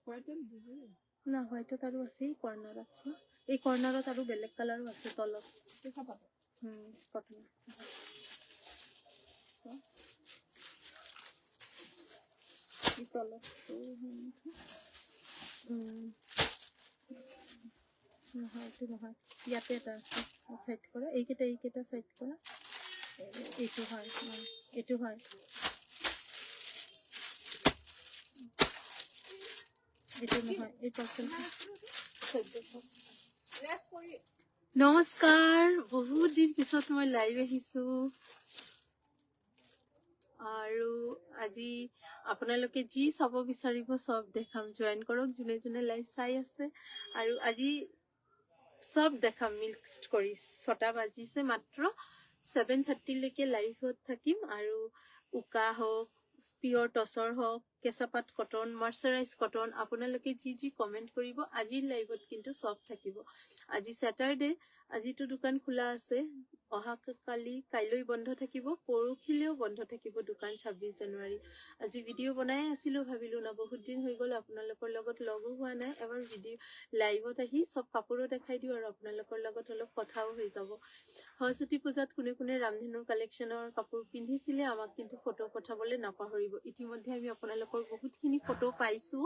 না হোয়াইটত আৰু আছে কৰ্নাৰ আছে এই কৰ্নাৰত আৰু বেলেগ কালাৰো আছে তলত কটন এই তলত নহয় এইটো নহয় ইয়াতে এটা আছে সাইড কৰা এইকেইটা সাইড কৰা এইটো হয় এইটো হয় এইটো নহয় এই পাৰ্চেল নমস্কাৰ বহুত দিন পিছত মই লাইভ আহিছো আৰু আজি আপোনালোকে যি চাব বিচাৰিব সব দেখাম জয়েন কৰক যোনে যোনে লাইভ চাই আছে আৰু আজি সব দেখাম মিক্সড কৰি 6টা বাজিছে মাত্ৰ 7:30 লৈকে লাইভত থাকিম আৰু উকা হওক পিয়ৰ টছৰ হওক কেঁচাপাত কটন মাৰ্চাৰাইজ কটন আপোনালোকে যি কমেন্ট কৰিব আজিৰ লাইভত কিন্তু সব থাকিব আজি স্যাটাৰডে আজিতো দোকান খোলা আছে অহা কাইলৈ বন্ধ থাকিব পৰখিলেও বন্ধ থাকিব দোকান 26 জানুৱাৰী আজি ভিডিও বনাই আছিলো ভাবিলো না বহুত দিন হৈ গল আপোনালোকৰ লগত লগো হোৱা নাই এবাৰ ভিডিও লাইভত আহি সব কাপোৰো দেখাই দিও আৰু আপোনালোকৰ লগত অলপ কথাও হৈ যাব সৰস্বতী পূজাত কোনে ৰামধেনুৰ কালেকশনৰ কাপোৰ পিন্ধিছিলে আমাক কিন্তু ফটো পঠাবলৈ নাপাহৰিব ইতিমধ্যে আমি আপোনালোকৰ বহুতখিনি ফটো পাইছো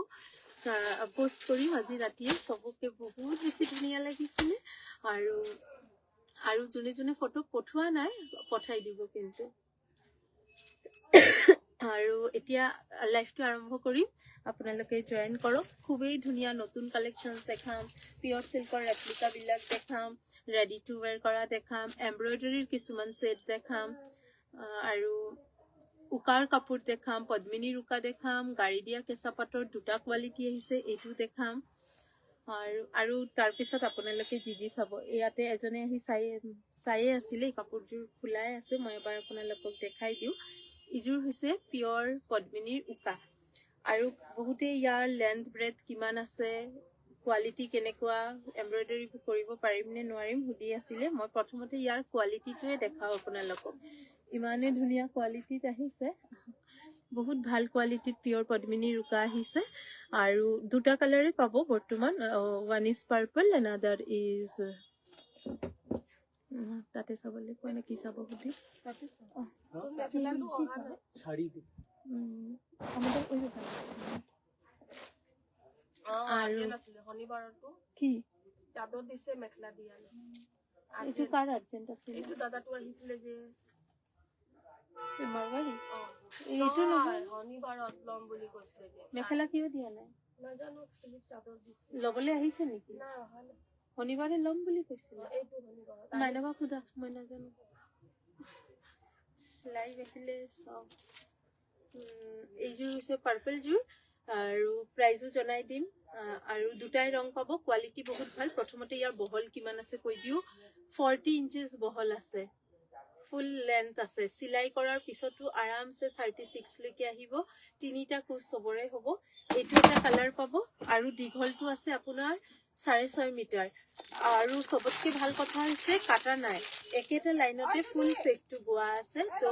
পোষ্ট কৰিম আজি ৰাতিয়ে সবকে বহুত বেছি ধুনীয়া লাগিছিলে আৰু যোনে ফটো পঠোৱা নাই পঠাই দিব কিন্তু আৰু এতিয়া লাইভটো আৰম্ভ কৰিম আপোনালোকে জয়েন কৰক খুবেই ধুনীয়া নতুন কালেকশনস দেখাম পিয়ৰ সিল্কৰ ৰেপ্লিকা বিলাক দেখাম ৰেডি টু ওয়্যাৰ কৰা দেখাম এমব্ৰয়ডাৰীৰ কিছুমান সেট দেখাম আৰু উকাৰ কাপোৰ দেখাম পদ্মিনীৰ উকা দেখাম গাড়ী দিয়া কেঁচাপাতৰ দুটা কোৱালিটি আহিছে এইটো দেখাম আৰু তাৰ পিছত আপোনালোকে যি চাব ইয়াতে এজনে আহি চাইয়ে আছিলে এই কাপোৰযোৰ খোলাই আছে মই এবাৰ আপোনালোকক দেখাই দিও ইজোৰ হৈছে পিয়ৰ পদ্মিনীৰ উকা আৰু বহুতে ইয়াৰ লেন্থ ব্ৰেথ কিমান আছে কোৱালিটি কেনেকুৱা এমব্ৰয়ডাৰী কৰিব পাৰিম নে নোৱাৰিম সুধি আছিলে মই প্ৰথমতে ইয়াৰ কোৱালিটিটোৱে দেখাও আপোনালোকক ইমানে ধুনীয়া কোৱালিটিত আহিছে বহুত ভাল কোৱালিটিত পিয়ৰ পদ্মিনীৰ উকা আহিছে আৰু দুটা কালাৰে পাব বৰ্তমান one is purple another is তাতে চাবলৈ কোৱা কি চাব সুধি তাতে মেখেলাটো অহা নাই শাড়ি দি আমাদেৰ ওই আৰু শনিবাৰটো কি চাদৰ দিছে মেখেলা দিয়া এইটো কাৰ আৰ্জেন্ট আছিল এইটো দাদাটো আহিছিলে যে মাৰৱাৰী এইটো নহয় শনিবাৰত লম বুলি কৈছিলে যে মেখেলা কিয় দিয়া নাই নাজানো স্লিপ চাদৰ দিছে লবলৈ আহিছে নেকি না অহা নাই শনিবাৰে লম বুলি কৈছিলে এইটো শনিবাৰত মাইনাবা খুদা মই নাজানো লাইভ আহিলে সব এইযোৰ হৈছে পাৰ্পল জোৰ আৰু প্ৰাইজো জনাই দিম আৰু দুটাই ৰং পাব কোৱালিটি বহুত ভাল প্ৰথমতে ইয়াৰ বহল কিমান আছে কৈ দিও 40 ইঞ্চেছ বহল আছে ফুল লেন্থ আছে সিলাই কৰাৰ পিছতো আৰামসে 36 লৈকে আহিব তিনিটা কুচ সবৰে হ'ব এইটো এটা কালাৰ পাব আৰু দীঘলটো আছে আপোনাৰ 6.5 মিটাৰ আৰু সবতকে ভাল কথা হৈছে কাটা নাই একেটা লাইনতে ফুল সেটটো গোৱা আছে তো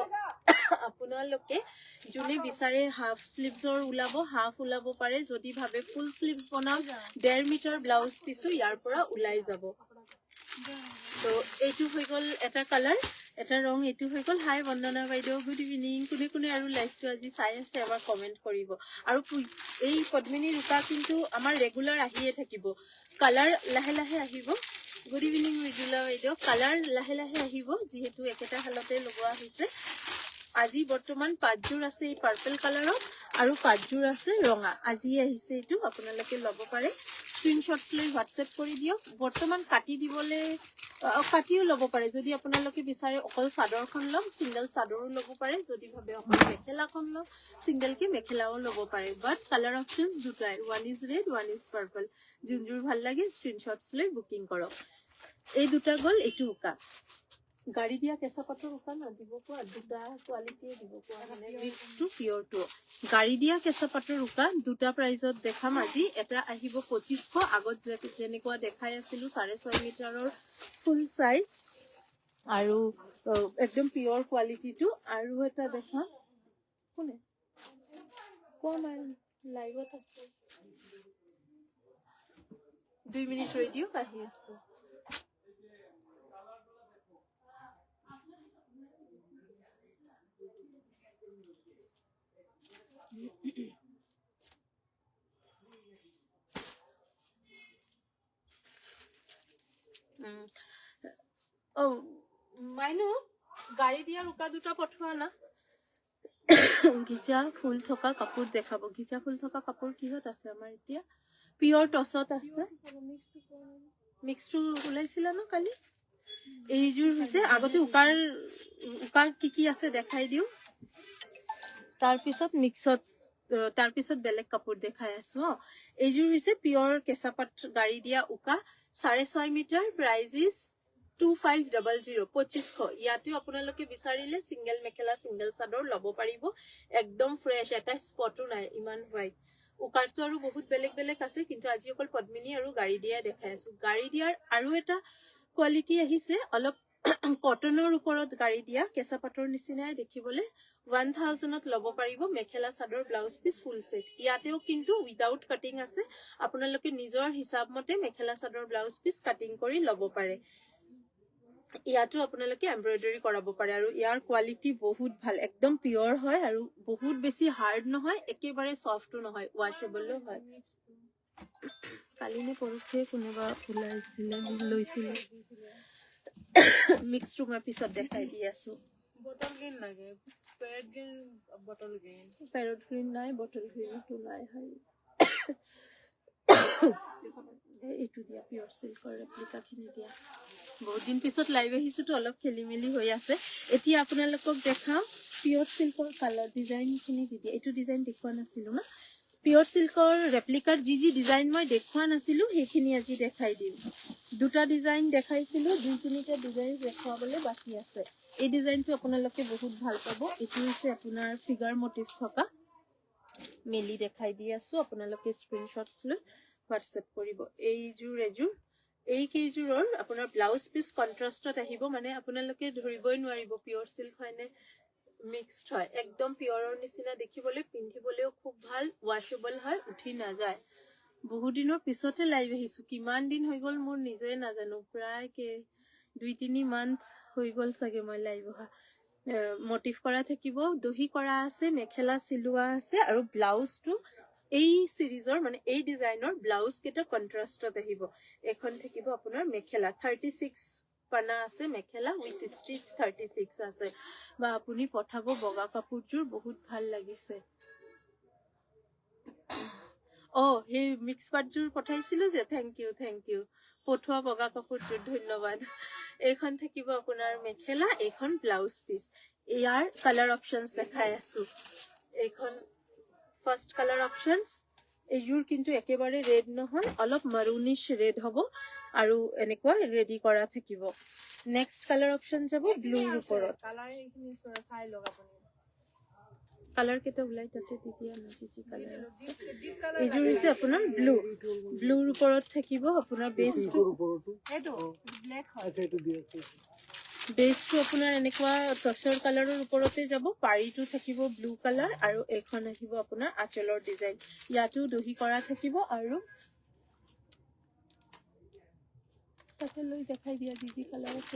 আপোনালোকে যোনে বিচাৰে হাফ স্লিভছৰ উলাব হাফ উলাব পাৰে যদি ভাবে ফুল স্লিভছ বনাম 1.5 মিটাৰ ব্লাউজ পিছো ইয়াৰ পৰা উলাই যাব তো এইটো হৈ গল এটা কালাৰ এটা ৰং এইটো হৈ গল হাই বন্দনা বাইদেউ গুড ইভিনিং কোনে আৰু লাইভটো আজি চাই আছে এবাৰ কমেন্ট কৰিব আৰু এই পদ্মিনীৰ উকা কিন্তু আমাৰ ৰেগুলাৰ আহিয়ে থাকিব কালাৰ লাহে লাহে আহিব গুড ইভিনিং ৰেগুলাৰ বাইদেউ কালাৰ লাহে লাহে আহিব যেহেতু একেটা হালতে লগোৱা হৈছে আজি বৰ্তমান পাঁচযোৰ আছে এই পাৰ্পল কালাৰৰ আৰু পাঁচযোৰ আছে ৰঙা আজি আহিছে এইটো আপোনালোকে ল'ব পাৰে স্ক্ৰিনশ্বটছ লৈ হোৱাটছএপ কৰি দিয়ক বৰ্তমান কাটি দিবলৈ কাটিও ল'ব পাৰে যদি আপোনালোকে বিচাৰে অকল চাদৰখন ল'ম সিঙ্গেল চাদৰো ল'ব পাৰে যদি ভাবে অকল মেখেলাখন ল'ম সিঙ্গেল কে মেখেলাও ল'ব পাৰে বাট কালাৰ অপচনছ দুটাই one is red one is purple যোনযোৰ ভাল লাগে স্ক্ৰিনশ্বটছ লৈ বুকিং কৰক এই দুটা গল এইটো উকা গাড়ী দিয়া কেঁচাপাতৰ উকা না দিব কোৱা দুটা কোৱালিটি দিব কোৱা মানে মিক্স টু পিয়ৰ টু গাড়ী দিয়া কেঁচাপাতৰ উকা দুটা প্ৰাইজত দেখাম আজি এটা আহিব 2500 আগত যেনেকুৱা দেখাই আছিলো 6.5 মিটাৰৰ ফুল সাইজ আৰু একদম পিয়ৰ কোৱালিটিটো আৰু এটা দেখাম কোনে কোৱা নাই লাইভত আছে 2 মিনিট ৰৈ দিয়ক, আহি আছো। মাইনু গাড়ী দিয়াৰ উকা দুটা পঠোৱা না। গিজা ফুল থকা কাপোৰ দেখাব। গিজা ফুল থকা কাপোৰ কিহত আছে আমাৰ এতিয়া? পিয়ৰ টছত আছে। মিক্সটো ওলাইছিলা ন কালি? এইযোৰ হৈছে আগতে উকা কি আছে দেখাই দিওঁ, তাৰপিছত মিক্সত, তাৰপিছত বেলেগ কাপোৰ দেখাই আছো। এইযোৰ হৈছে পিয়ৰ কেঁচা পাট গাড়ী দিয়া উকা, 6.5 মিটাৰ, প্ৰাইজ ইজ 2500, 2500। ইয়াতো আপোনালোকে বিচাৰিলে সিংগল মেখেলা সিংগল চাদৰ ল'ব পাৰিব, একদম ফ্ৰেছ, এটা স্পটো নাই, ইমান হোৱাইট। উকাৰটো আৰু বহুত বেলেগ বেলেগ আছে, কিন্তু আজি অকল পদ্মিনী আৰু গাড়ী দিয়া দেখাই আছো। গাড়ী দিয়াৰ আৰু এটা কোৱালিটি আহিছে, অলপ কটনৰ ওপৰত গাড়ী দিয়া, কেঁচা পাটৰ নিচিনাই দেখিবলৈ। 1000ত ল'ব পাৰিব, mekhela chador blouse piece full set. ইয়াতেও কিন্তু উইদাউট কাটিং আছে, আপোনালোকে নিজৰ হিচাপ মতে mekhela chador blouse piece cutting কৰি ল'ব পাৰে। ইয়াতো আপোনালোকে এমব্ৰইডাৰী কৰাব পাৰে, আৰু ইয়াৰ কোৱালিটি বহুত ভাল, একদম পিয়ৰ হয়, আৰু বহুত বেছি হাৰ্ড নহয়, একেবাৰে সফ্টো নহয়, ৱাশেবলো হয়। কালি নে পৰহিয়ে কোনোবা ওলাইছিলে, লৈছিলে। মিক্সটো মই পিছত দেখাই দি আছো। বটল গ্ৰীণ লাগে, parrot green, bottle green. Parrot green নাই, বটল গ্ৰীণটো নাই। এইটো দিয়া পিয়ৰ চিল্কৰ ৰেপ্লিকাখিনি দিয়া। বহুত দিন পিছত লাইভ আহিছোতো, অলপ খেলি মেলি হৈ আছে। এতিয়া আপোনালোকক দেখাওঁ পিয়ৰ চিল্কৰ কালাৰ ডিজাইনখিনি দি দিয়া। এইটো ডিজাইন দেখুওৱা নাছিলো না, পিয়ৰ চিল্কৰ ৰেপ্লিকাৰ যি ডিজাইন মই দেখুওৱা নাছিলো সেইখিনি আজি দেখাই দিম। দুটা ডিজাইন দেখাইছিলো, 2-3টা ডিজাইন দেখুৱাবলৈ বাকী আছে। এই ডিজাইনটো আপোনালোকে বহুত ভাল পাব। এইটো হৈছে আপোনাৰ ফিগাৰ মটিভ থকা, মেলি দেখাই দি আছো, আপোনালোকে স্ক্ৰীনশ্বটছ লৈ হোৱাটছএপ কৰিব। এইযোৰ এযোৰ, এই কেইযোৰৰ আপোনাৰ ব্লাউজ পিচ কন্ট্ৰাষ্টত আহিব, মানে আপোনালোকে ধৰিবই নোৱাৰিব পিয়ৰ চিল্ক হয় নে মিক্সড হয়, একদম পিয়ৰৰ নিচিনা দেখিবলৈ, পিন্ধিবলৈও খুব ভাল, ৱাশেবল হয়, উঠি নাযায়। বহুত দিনৰ পিছতে লাইভ আহিছো, কিমান দিন হৈ গ'ল মোৰ নিজে নাজানো, প্ৰায় 2-3 মান্থ হৈ গ'ল চাগে মই লাইভ অহা। মটিভ কৰা থাকিব, দহি কৰা আছে, মেখেলা চিলোৱা আছে, আৰু ব্লাউজটো এই চিৰিজৰ মানে এই ডিজাইনৰ ব্লাউজ কেইটা কন্ট্ৰাষ্টত আহিব। এখন থাকিব আপোনাৰ মেখেলা, 36 পানা আছে মেখেলা, উইথ ষ্টিচ 36 আছে। বা আপুনি পঠাব বগা কাপোৰযোৰ, বহুত ভাল লাগিছে। সেই মিক্স পাটযোৰ পঠাইছিলো যে, থেংক ইউ পঠোৱা বগা কাপোৰযোৰ, ধন্যবাদ। এইখন থাকিব আপোনাৰ মেখেলা, এইখন ব্লাউজ পিচ। ইয়াৰ কালাৰ অপশনছ দেখাই আছো। এইখন ফাৰ্ষ্ট কালাৰ অপশনছ, এইযোৰ কিন্তু একেবাৰে ৰেড নহয়, অলপ মাৰুনিছ ৰেড হ'ব, আৰু এনেকুৱা ৰেডি কৰা থাকিব। নেক্সট কালাৰ অপশন যাব ব্লুৰ ওপৰত। কালাৰ কেইটা ওলাই তাতে দি দিয়া না, যি কালাৰ। এইযোৰ হৈছে আপোনাৰ ব্লুৰ ওপৰত থাকিব আপোনাৰ বেছটো আপোনাৰ এনেকুৱা টচৰ কালাৰৰ ওপৰতে যাব, পাৰিটো থাকিব ব্লু কালাৰ, আৰু এখন আহিব আপোনাৰ আঁচলৰ ডিজাইন। ইয়াতো দহি কৰা থাকিব, আৰু তাতে লৈ দেখাই দিয়া যি কালাৰ আছে।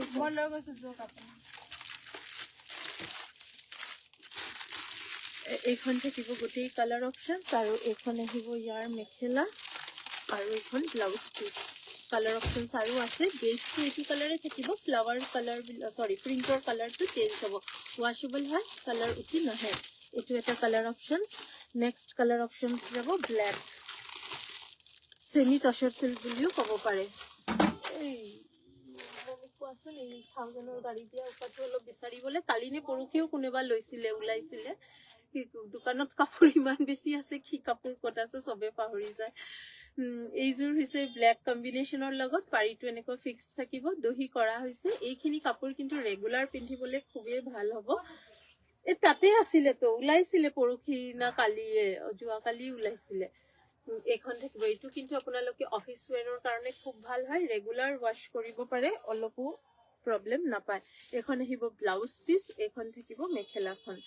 এইখন থাকিব গোটেই কালাৰ অপশন, আৰু এইখন আহিব ইয়াৰ মেখেলা, আৰু এইখন ব্লাউজ পিচ। কালাৰ অপশনছ আৰু আছে, বেছটো এইটো কালাৰে থাকিব, ফ্লাৱাৰ কালাৰ, প্ৰিন্টৰ কালাৰটো চেঞ্জ হ'ব, ৱাশেবল হয়, কালাৰ উঠি নাহে। এইটো এটা কালাৰ অপশনছ। নেক্সট কালাৰ অপশনছ যাব ব্লেক, চেমি টচৰ চিল্ক বুলিও ক'ব পাৰে। কোৱাচোন, এই 1000ৰ গাড়ী দিয়া উপাটো অলপ বিচাৰিবলৈ, কালি নে পৰহিও কোনোবা লৈছিলে, ওলাইছিলে। দোকানত কাপোৰ ইমান বেছি আছে, কি কাপোৰ ক'ত আছে চবে পাহৰি যায়। এইযোৰ হৈছে ব্লেক কম্বিনেশ্যনৰ লগত, পাৰিটো এনেকৈ ফিক্সড থাকিব, দহি কৰা হৈছে। এইখিনি কাপোৰ কিন্তু ৰেগুলাৰ পিন্ধিবলৈ খুবেই ভাল হ'ব। তাতে আছিলে তো, ওলাইছিলে পৰহি না কালিয়ে, যোৱাকালি ওলাইছিলে। এইখন থাকিব, এইটো কিন্তু আপোনালোকে অফিচ ৱেৰৰ কাৰণে খুব ভাল হয়, ৰেগুলাৰ ৱাশ্ব কৰিব পাৰে, অলপো প্ৰব্লেম নাপায়। এইখন আহিব ব্লাউজ পিচ, এইখন থাকিব মেখেলাখন।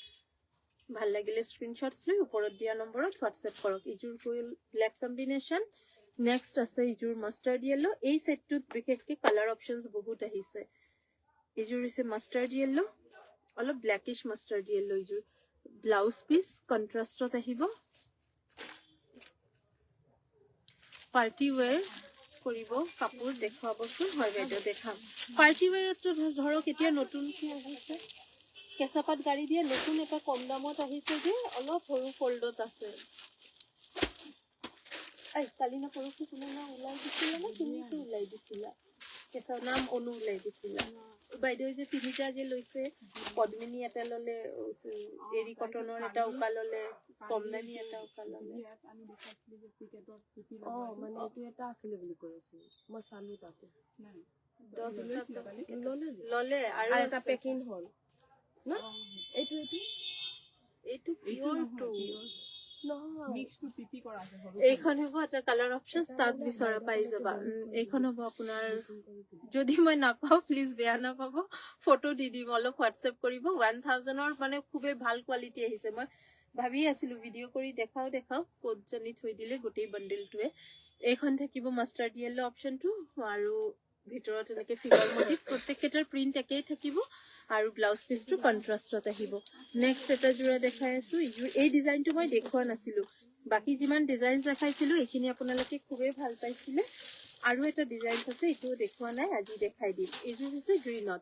ভাল লাগিলে স্ক্ৰীনশ্বটছ লৈ ওপৰত দিয়া নম্বৰত হোৱাটছএপ কৰক। এইযোৰ ফুল ব্লেক কম্বিনেশ্যন, নেক্সট আছে এইযোৰ মাষ্টাৰ্ড য়েলো এই সেটটোত বিশেষকৈ কালাৰ অপশনস বহুত আহিছে এইযোৰ হৈছে মাষ্টাৰ্ড য়েলো অলপ ব্ল্যাকিশ মাষ্টাৰ্ড য়েলো এইযোৰ ব্লাউজ পিস কন্ট্ৰাষ্টত আহিব পাৰ্টি ওয়্যাৰ কৰিব কাপোৰ দেখাবচোন হয় বাইদেউ দেখাম পাৰ্টি ওয়্যাৰটো ধৰক এতিয়া নতুন কি আহিছে কেঁচাপাত গাড়ী দিয়ে নতুন এটা কম দামত আহিছে যে অলপ সৰু ফল্ডত আছে এই কালি না পৰহি তুমি না ওলাই দিছিলা না তুমি কি ওলাই দিছিলা কেঁচা নাম অনু ওলাই দিছিলা বাইদেউ যে তিনিটা যে লৈছে পদ্মিনী এটা ললে এৰি কটনৰ এটা উকা ললে কম দামী এটা উকা ললে মানে এইটো এটা আছিলে বুলি কৈ আছিল মই চালো তাতে 10টা ললে ললে আৰু আৰু এটা পেকিং হল না এইটো এইটো পিওৰ টু নহয় মিক্স টু পিপি কৰা আছে এইখন হ'ব এটা কালাৰ অপশনস তাত বিচৰা পাই যাবা এইখন হ'ব আপোনাৰ যদি মই নাপাও প্লিজ বেয়া নাপাব ফটো দি দিম অলপ হোৱাটসএপ কৰিব 1000ৰ মানে খুবেই ভাল কোৱালিটি আহিছে মই ভাবি আছিলো ভিডিঅ' কৰি দেখাও কোড জনি থৈ দিলে গোটেই বান্ডেলটোৱে এইখন থাকিব মাষ্টাৰ্ড য়েলো অপশনটো আৰু ভিতৰত এনেকে ফিগাৰ মটিভ প্ৰত্যেকটাৰ প্ৰিন্ট একেই থাকিব আৰু ব্লাউজ পিসটো কন্ট্ৰাষ্টত আহিব নেক্সট এটা জোৰা দেখাই আছো এই ডিজাইনটো মই দেখুৱা নাছিলো বাকি যিমান ডিজাইনস দেখাইছিলো এইখিনি আপোনালোকে খুবেই ভাল পাইছিলে আৰু এটা ডিজাইনস আছে এটো দেখুৱা নাই আজি দেখাই দিম এইযোৰ হৈছে গ্ৰীনত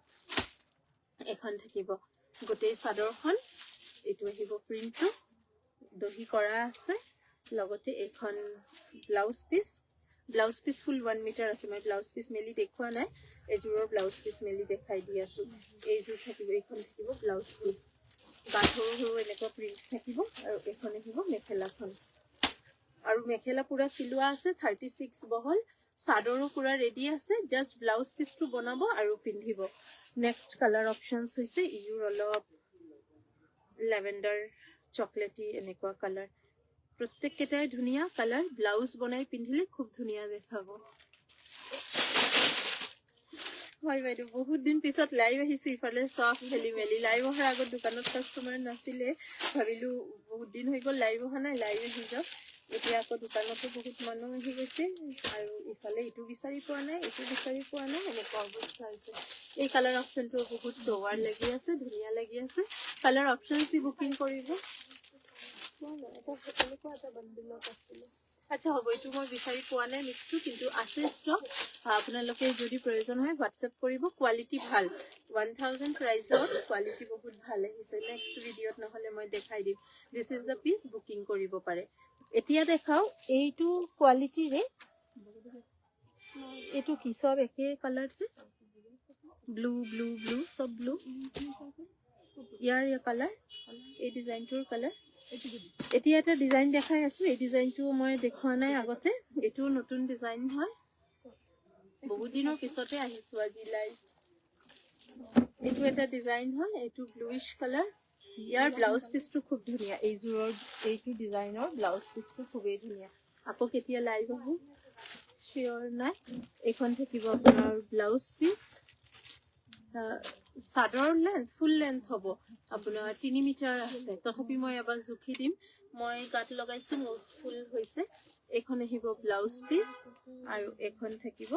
এখন থাকিব গোটেই চাদৰখন এটো আহিব প্ৰিন্টটো দহি কৰা আছে লগতে এখন ব্লাউজ পিস ফুল 1 মিটাৰ আছে মই ব্লাউজ পিস মেলি দেখুৱা নাই এজোৰৰ ব্লাউজ পিস মেলি দেখাই দি আছো এইযোৰ থাকিব এইখন থাকিব ব্লাউজ পিস গাঠৰো এনেকুৱা প্ৰিন্ট থাকিব আৰু এখন আহিব মেখেলাখন আৰু মেখেলা পুৰা চিলোৱা আছে 36 বহল চাদৰো পুৰা ৰেডি আছে জাস্ট ব্লাউজ পিসটো বনাব আৰু পিন্ধিব নেক্সট কালাৰ অপশনস হৈছে ইউৰ অলপ লেভেন্ডাৰ চকলেটি এনেকুৱা কালাৰ প্ৰত্যেকটাই ধুনিয়া কালাৰ ব্লাউজ বনাই পিন্ধিলে খুব ধুনিয়া দেখাব হয় বাইদেউ বহুত দিন পিছত লাইভ আহিছো ইফালে সব খেলি মেলি লাইভ অহাৰ আগত দোকানত কাস্টমাৰ নাছিলে ভাবিলো বহুত দিন হৈ গ'ল লাইভ অহা নাই লাইভ আহি যাও এতিয়া আকৌ দোকানতো বহুত মানুহ আহি গৈছে আৰু ইফালে ইটো বিচাৰি পোৱা নাই এনেকুৱা অৱস্থা হৈছে এই কালাৰ অপশনটো বহুত সোৱাৰ লাগি আছে ধুনিয়া লাগি আছে কালাৰ অপশনস দি বুকিং কৰিব আচ্ছা হ'ব এইটো মই বিচাৰি পোৱা নাই মিক্সটো কিন্তু আছে ষ্টক আপোনালোকে যদি প্ৰয়োজন হয় হোৱাটসএপ কৰিব কোৱালিটি ভাল 1000 প্ৰাইসত কোৱালিটি বহুত ভাল আহিছে নেক্সট ভিডিঅত নহলে মই দেখাই দিম this is the piece booking কৰিব পাৰে এতিয়া দেখাও এইটো কোৱালিটিৰে এইটো কি সব একে কালাৰ আছে ব্লু সব ব্লু ইয়াৰ কালাৰ এই ডিজাইনটোৰ কালাৰ এতিয়া এটা ডিজাইন দেখাই আছো এই ডিজাইনটো মই দেখুৱা নাই আগতে এটো নতুন ডিজাইন হয় বহুত দিনৰ পিছতে আহিছো আজি লাইভ এটো এটা ডিজাইন হয় এটো ব্লুইশ কালাৰ ইয়াৰ ব্লাউজ পিসটো খুব ধুনিয়া এইজোৰৰ এইটো ডিজাইনৰ ব্লাউজ পিসটো খুবেই ধুনিয়া আকৌ কেতিয়া লাইভ আহো শিওৰ নাই এখন থাকিব আপোনাৰ ব্লাউজ পিস চাদৰ লেন্থ ফুল লেন্থ হ'ব আপোনাৰ 3 মিটাৰ আছে তথাপি মই এবাৰ জুখি দিম মই গাত লগাইছো মোৰ ফুল হৈছে এখন আহিব ব্লাউজ পিস আৰু এখন থাকিব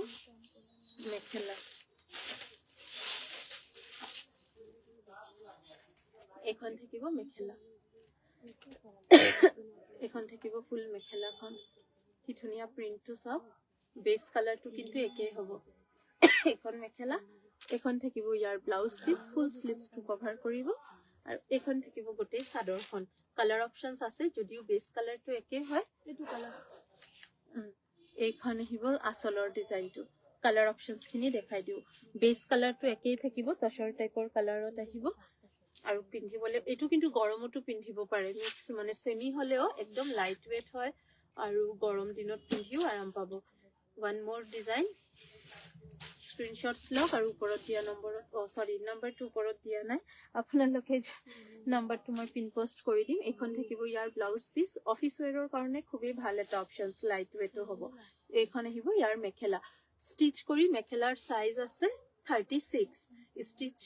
মেখেলা এখন থাকিব মেখেলা এখন থাকিব ফুল মেখেলাখন কি ধুনিয়া প্ৰিন্টটো সব বেস কালাৰটো কিন্তু একেই হ'ব এখন মেখেলা এখন থাকিব ইয়াৰ ব্লাউজ পিস ফুল স্লিভসটো কভাৰ কৰিব আৰু এখন থাকিব গোটেই চাদৰখন কালাৰ অপশনস আছে যদিও বেস কালাৰটো একেই হয় এটো কালাৰ এইখন আহিব আসলৰ ডিজাইনটো কালাৰ অপশনস খিনি দেখাই দিও বেস কালাৰটো একেই থাকিব তছৰ টাইপৰ কালাৰত আহিব আৰু পিন্ধিবলে এটো কিন্তু গৰমতো পিন্ধিব পাৰে মিক্স মানে সেমি হলেও একদম লাইট ওয়েট হয় আৰু গৰম দিনত পিন্ধিও আৰাম পাব ওয়ান মোৰ ডিজাইন স্ক্ৰিনশটস লওক আৰু ওপৰত দিয়া নম্বৰত নম্বৰটো ওপৰত দিয়া নাই আপোনালোকে নম্বৰটো মই পিন পোষ্ট কৰি দিম এখন থাকিব ইয়াৰ ব্লাউজ পিস অফিস ওয়্যাৰৰ কাৰণে খুবেই ভাল এটা অপশনস লাইট ওয়েটো হ'ব এইখন আহিব ইয়াৰ মেখেলা স্টিচ কৰি মেখেলাৰ সাইজ আছে 36 স্টিচ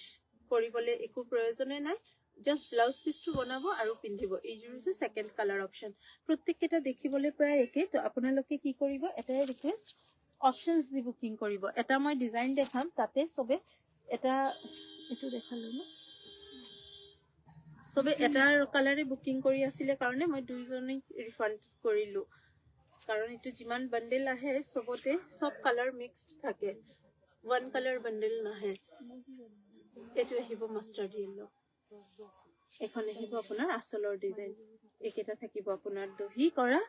কৰিবলৈ একো প্ৰয়োজনে নাই জাষ্ট ব্লাউজ পিচটো বনাব আৰু পিন্ধিব। এইযোৰ হৈছে ছেকেণ্ড কালাৰ অপশ্যন। প্ৰত্যেককেইটা দেখিবলৈ প্ৰায় একে। তো আপোনালোকে কি কৰিব, এটাই ৰিকুৱেষ্ট, অপশ্যনছ দি বুকিং কৰিব। এটা মই ডিজাইন দেখাম, তাতে চবে এটা এইটো দেখালো ন, চবে এটা কালাৰে বুকিং কৰি আছিলে কাৰণে মই দুইজনীক ৰিফাণ্ড কৰিলো। কাৰণ এইটো যিমান বান্ডেল আহে চবতে চব কালাৰ মিক্সড থাকে, ওৱান কালাৰ বান্ডেল নাহে। এইটো আহিব মাষ্টাৰ্ড য়েল্লো, এখন আহিব আপোনাৰ আঁচলৰ ডিজাইন। এইকেইটা থাকিব আপোনাৰ দহি কৰা,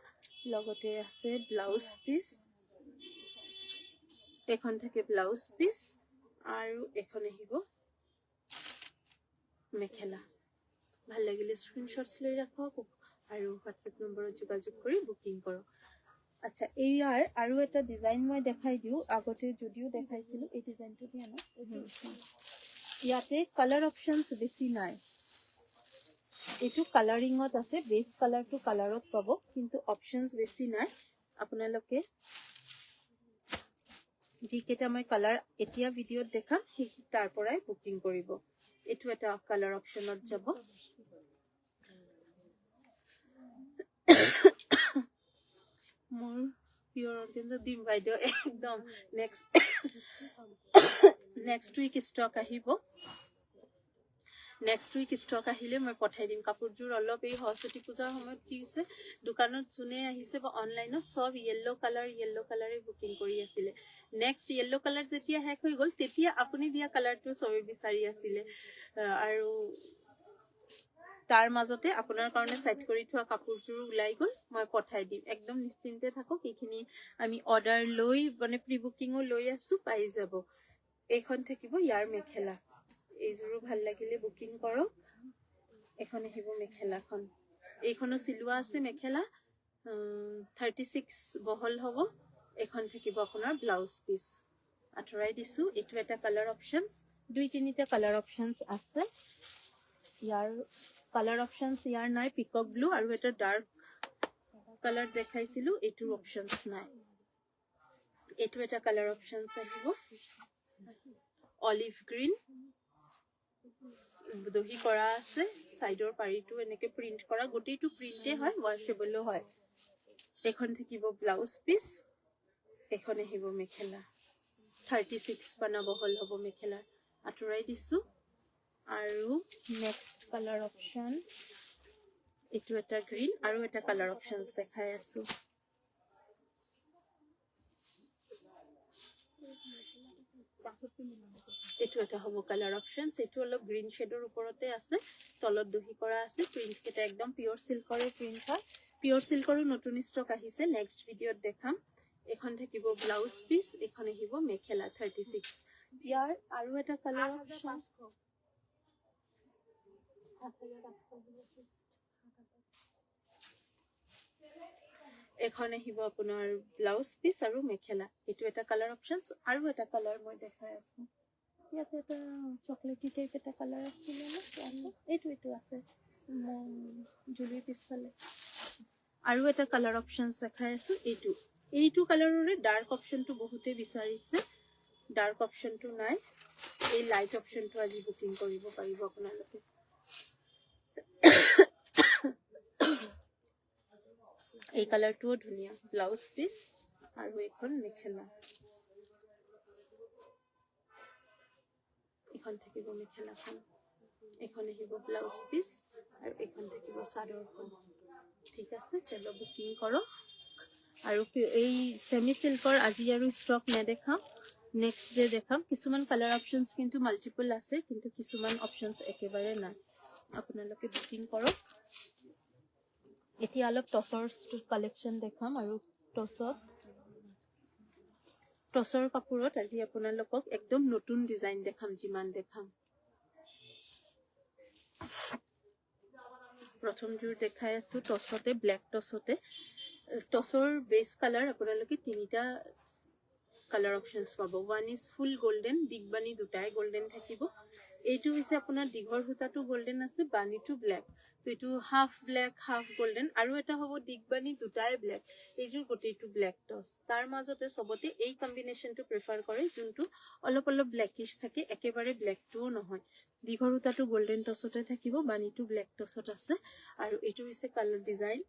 লগতে আছে ব্লাউজ পিচ, এখন থাকে ব্লাউজ পিচ, আৰু এখন আহিব মেখেলা। ভাল লাগিলে স্ক্ৰীনশ্বটছ লৈ ৰাখক আৰু হোৱাটছএপ নম্বৰত যোগাযোগ কৰি বুকিং কৰক। আচ্ছা, এইয়াৰ আৰু এটা ডিজাইন মই দেখাই দিওঁ। আগতে যদিও দেখাইছিলোঁ, এই ডিজাইনটো দিয়া ন, ইয়াতে কালাৰ অপশ্যনছ বেছি নাই। এইটো কালাৰিঙত আছে, বেছ কালাৰটো কালাৰত পাব, কিন্তু অপশ্যনছ বেছি নাই। আপোনালোকে যিকেইটা মই কালাৰ এতিয়া ভিডিঅ'ত দেখাম সেই তাৰ পৰাই বুকিং কৰিব। এইটো এটা কালাৰ অপশ্যনত যাব। মোৰ পিয়ৰ অৰ্গেঞ্জা দিম বাইদেউ একদম। নেক্সট উইক ষ্টক আহিব। নেক্সট উইক ষ্টক আহিলে মই পঠাই দিম কাপোৰযোৰ। অলপ এই সৰস্বতী পূজাৰ সময়ত কি হৈছে, দোকানত যোনে আহিছে বা অনলাইনত চব য়েল্লো কালাৰে বুকিং কৰি আছিলে। নেক্সট য়েল্লো কালাৰ যেতিয়া শেষ হৈ গ'ল, তেতিয়া আপুনি দিয়া কালাৰটো চবে বিচাৰি আছিলে। আৰু তাৰ মাজতে আপোনাৰ কাৰণে ছেট কৰি থোৱা কাপোৰযোৰ ওলাই গ'ল, মই পঠাই দিম। একদম নিশ্চিন্তে থাকক, এইখিনি আমি অৰ্ডাৰ লৈ মানে প্ৰি বুকিঙো লৈ আছোঁ, পাই যাব। এইখন থাকিব ইয়াৰ মেখেলা। এইযোৰো ভাল লাগিলে বুকিং কৰক। এখন আহিব মেখেলাখন, এইখনো চিলোৱা আছে মেখেলা, 36 বহল হ'ব। এখন থাকিব আপোনাৰ ব্লাউজ পিচ। আঁতৰাই দিছোঁ। এইটো এটা কালাৰ অপশ্যনছ, 2-3টা কালাৰ অপশ্যনছ আছে। ইয়াৰ কালাৰ অপশ্যনছ ইয়াৰ নাই, পিকক ব্লু আৰু এটা ডাৰ্ক কালাৰ দেখাইছিলোঁ, এইটোৰ অপশ্যনছ নাই। এইটো এটা কালাৰ অপশ্যনছ আহিব, অলিভ গ্ৰীণ, দহি কৰা আছে, চাইডৰ পাৰিটো এনেকে প্ৰিন্ট কৰা, গোটেইটো প্ৰিণ্টে হয়, ৱাশ্বেবলো হয়। এখন থাকিব ব্লাউজ পিচ, এখন আহিব মেখেলা, 36 পানা বহল হ'ব মেখেলা। আঁতৰাই দিছোঁ। আৰু নেক্সট কালাৰ অপশ্যন, এইটো এটা গ্ৰীণ আৰু এটা কালাৰ অপশ্যনছ দেখাই আছোঁ। এইটো এটা হ'ব কালাৰ অপশ্যনছ। এইটো অলপ গ্ৰীণ শ্বেডৰ ওপৰতে আছে, তলত দহি কৰা আছে, প্ৰিণ্ট কেইটা একদম পিয়ৰ চিল্কৰে প্ৰিণ্ট হয়। পিয়ৰ চিল্কৰো নতুন ষ্টক আহিছে, নেক্সট ভিডিঅ'ত দেখাম। এখন থাকিব ব্লাউজ পিচ, এখন আহিব মেখেলা 36। ইয়াৰ আৰু এটা কালাৰ অপশ্যন, এখন আহিব আপোনাৰ ব্লাউজ পিচ আৰু মেখেলা। এইটো এটা কালাৰ অপশ্যনছ। আৰু এটা কালাৰ মই দেখাই আছোঁ, ইয়াতে এটা চকলেটি টাইপ এটা কালাৰ আছিলে ন, এইটো আছে জুলিৰ পিছফালে। আৰু এটা কালাৰ অপশ্যনছ দেখাই আছোঁ, এইটো কালাৰৰে ডাৰ্ক অপশ্যনটো বহুতে বিচাৰিছে, ডাৰ্ক অপশ্যনটো নাই। এই লাইট অপশ্যনটো আজি বুকিং কৰিব পাৰিব আপোনালোকে। এই কালাৰটোও ধুনীয়া, ব্লাউজ পিচ আৰু এখন মেখেলা। এখন থাকিব মেখেলাখন, এখন আহিব ব্লাউজ পিচ আৰু এখন থাকিব চাদৰখন। ঠিক আছে, চলো বুকিং কৰক। আৰু এই ছেমি চিল্কৰ আজি আৰু ষ্টক নেদেখাম, নেক্সট ডে দেখাম। কিছুমান কালাৰ অপশ্যনছ কিন্তু মাল্টিপল আছে, কিন্তু কিছুমান অপশ্যনছ একেবাৰে নাই। আপোনালোকে বুকিং কৰক। এতিয়া অলপ টচৰ কালেকশ্যন দেখাম। আৰু টচৰ কাপোৰত আজি আপোনালোকক একদম নতুন ডিজাইন দেখাম, যিমান দেখাম। প্ৰথমযোৰ দেখাই আছোঁ টচতে, ব্লেক টচতে। টচৰ বেছ কালাৰ আপোনালোকে 3টা কালাৰ অপশ্যনছ পাব। 1 ইজ ফুল গল্ডেন, দিগবাণী দুটাই গল্ডেন থাকিব। এইটো হৈছে আপোনাৰ দীঘল সূতাটো গোল্ডেন আছে, বানীটো ব্লেক। তো এইটো হাফ ব্লেক হাফ গোল্ডেন, আৰু এটা হ'ব দীঘবানী, দুটাই ব্লেক। এইযোৰ গোটেইটো ব্লেক টছ। তাৰ মাজতে চবতে এই কম্বিনেশ্যনটো প্ৰিফাৰ কৰে, যোনটো অলপ অলপ ব্লেকিছ থাকে, একেবাৰে ব্লেকটোও নহয়। দীঘল সূতাটো গোল্ডেন টছতে থাকিব, বানীটো ব্লেক টছত আছে। আৰু এইটো হৈছে কালাৰ ডিজাইন,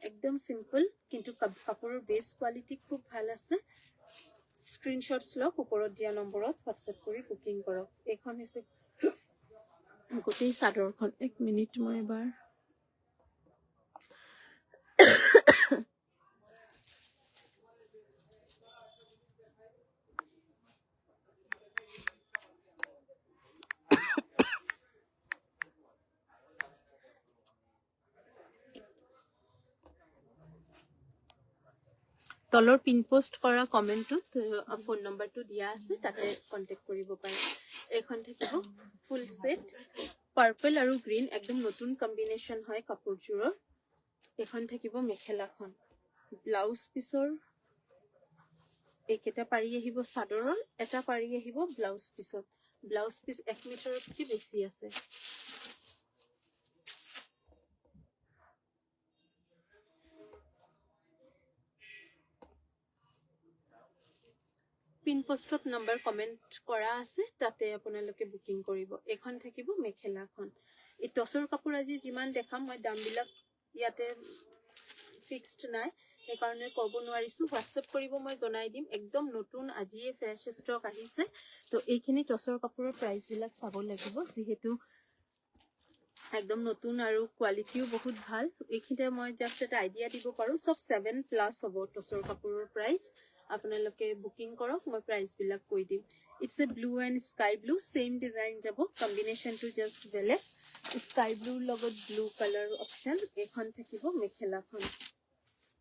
একদম চিম্পল, কিন্তু কাপোৰৰ বেছ কোৱালিটি খুব ভাল আছে। স্ক্ৰীনশ্বটছ লওক, ওপৰত দিয়া নম্বৰত হোৱাটছএপ কৰি বুকিং কৰক। এইখন হৈছে গোটেই চাদৰখন। 1 মিনিট, মই এবাৰ তলৰ পিন পোষ্ট কৰা কমেণ্টটোত ফোন নম্বৰটো দিয়া আছে, তাতে কণ্টেক্ট কৰিব পাৰে। এইখন থাকিব ফুল ছেট, পাৰ্পল আৰু গ্ৰীণ, একদম নতুন কম্বিনেশ্যন হয় কাপোৰযোৰৰ। এইখন থাকিব মেখেলাখন। ব্লাউজ পিছৰ এইকেইটা পাৰি আহিব চাদৰৰ, এটা পাৰি আহিব ব্লাউজ পিছত। ব্লাউজ পিচ 1 মিটাৰতকৈ বেছি আছে। পিন পোষ্টত নম্বৰ কমেণ্ট কৰা আছে, তাতে আপোনালোকে বুকিং কৰিব। এইখন থাকিব মেখেলাখন। এই টচৰ কাপোৰ আজি যিমান দেখাম, মই দামবিলাক ইয়াতে ফিক্সড নাই, সেইকাৰণে ক'ব নোৱাৰিছোঁ। হোৱাটছএপ কৰিব, মই জনাই দিম। একদম নতুন, আজিয়ে ফ্ৰেছ ষ্টক আহিছে। তো এইখিনি টচৰ কাপোৰৰ প্ৰাইচবিলাক চাব লাগিব, যিহেতু একদম নতুন আৰু কোৱালিটিও বহুত ভাল। এইখিনিতে মই জাষ্ট এটা আইডিয়া দিব পাৰোঁ, চব 7+ হ'ব টচৰ কাপোৰৰ প্ৰাইচ। আপোনালোকে বুকিং কৰক, মই প্ৰাইচবিলাক কৈ দিম। It's a blue and sky blue, same design যাব, কম্বিনেশ্যনটো জাষ্ট বেলেগ। স্কাই ব্লুৰ লগত ব্লু কালাৰ অপশ্যন। এইখন থাকিব মেখেলাখন।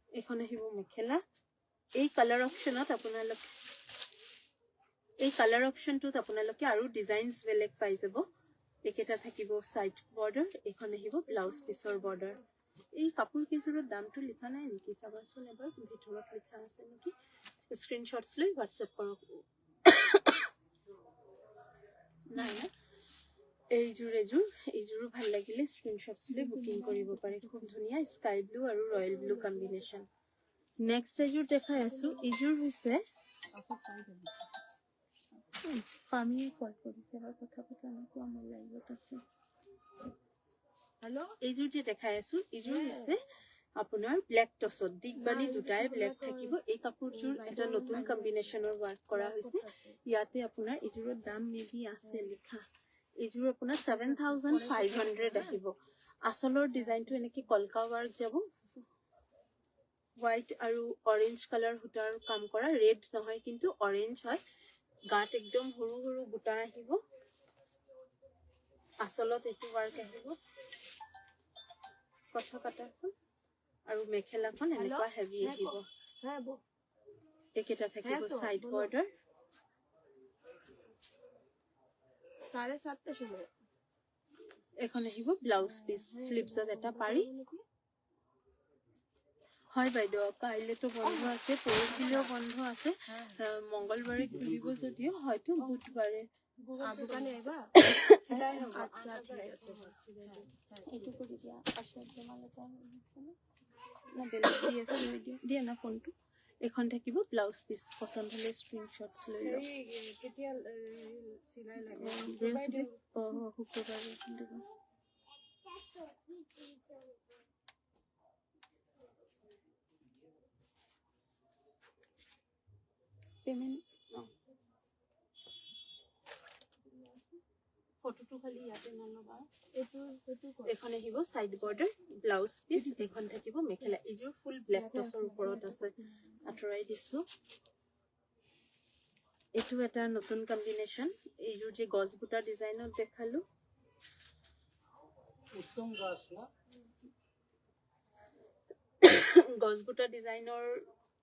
এইখন আহিব মেখেলা। এই কালাৰ অপশ্যনটোত আপোনালোকে আৰু ডিজাইনছ বেলেগ পাই যাব। এইকেইটা থাকিব চাইড বৰ্ডাৰ, এইখন আহিব ব্লাউজ পিছৰ বৰ্ডাৰ। এই কাপোৰ কেইযোৰৰ দামটো লিখা নাই নেকি, চাবাচোন এবাৰ, ভিতৰত লিখা আছে নেকি। স্ক্ৰীনশ্বটছ লৈ হোৱাটছএপ কৰক। নাই না, এইযোৰো ভাল লাগিলে, স্ক্ৰীনশ্বটছ লৈ বুকিং কৰিব পাৰে। খুব ধুনীয়া স্কাই ব্লু আৰু ৰয়েল ব্লু কম্বিনেশ্যন। নেক্সট এযোৰ দেখাই আছো। এইযোৰ হৈছে পামিয়ে কল কৰিছে, এবাৰ কথা পতা নকোৱা, মই লাইভত আছো। হেল্ল', এইযোৰ যে দেখাই আছো, এইযোৰ হৈছে আপোনাৰ ব্লেক টচত, দীঘবানী দুটাই ব্লেক থাকিব। এই কাপোৰযোৰ এটা নতুন কম্বিনেশ্যনৰ ৱাৰ্ক কৰা হৈছে। ইয়াতে আপোনাৰ এইযোৰৰ দাম মেবি আছে লিখা। এইযোৰ আপোনাৰ 7,500 আহিব। আচলৰ ডিজাইনটো এনেকে কলকা ৱাৰ্ক যাব, হোৱাইট আৰু অৰেঞ্জ কালাৰ সূতাৰ কাম কৰা। ৰেড নহয় কিন্তু অৰেঞ্জ হয়। গাত একদম সৰু সৰু বুটা আহিব। আচলত এইটো ৱাৰ্ক আহিব। কথা পাতাচোন। আৰু মেখেলাখন এনেকুৱা হেভি আহিব। এইকেইটা থাকিব চাইড বৰ্ডাৰ। 7:30 সময়। এখন আহিব ব্লাউজ পিচ, স্লিভছত এটা পাৰি। হয় বাইদেউ, কাইলেতো বন্ধ আছে, পৰহিলেও বন্ধ আছে, মংগলবাৰে খুলিব যদিও হয়তো বুধবাৰে। দোকানে আহিবা? আচ্ছা, ঠিক আছে। এইটো কৰি দিয়া, পাছত জমা লতা না বেলেগ দি আছো, দিয়া না ফোনটো। এখন থাকিব ব্লাউজ পিচ, পচন্দ হলে স্ক্ৰীনশ্বটছ লৈ লওক। কেতিয়া চিলাই লাগে? শুক্ৰবাৰে দিব। পেমেণ্ট ফটোটো খালি ইয়াতে নলবা। এখন আহিব চাইড বৰ্ডাৰ, ব্লাউজ পিচ। এইখন থাকিব মেখেলা। এইযোৰ ফুল ব্লেক টচৰ ওপৰত আছে, আঁতৰাই দিছো। এইটো এটা নতুন কম্বিনেশ্যন। এইযোৰ যে গছ বুটা ডিজাইনত দেখালো, গছ বুটা ডিজাইনৰ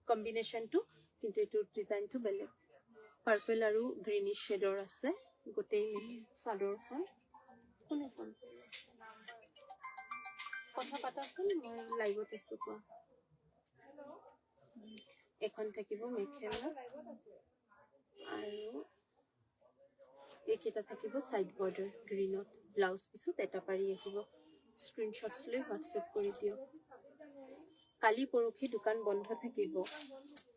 কম্বিনেশ্যনটো, কিন্তু এইটোৰ ডিজাইনটো বেলেগ। পাৰ্পল আৰু গ্ৰীনিছ শ্বেডৰ আছে গোটেই চাদৰখন। কোনে ফোন কৰিলে? কথা পাতাচোন, মই লাইভত আছো। কোৱা। এখন থাকিব মেখেলা আৰু এইকেইটা থাকিব সাইড বৰ্ডাৰ গ্ৰীণত ব্লাউজ পিছত এটা পাৰি আহিব স্ক্ৰীনশ্বটছ লৈ হোৱাটছএপ কৰি দিয়ক কালি পৰহি দোকান বন্ধ থাকিব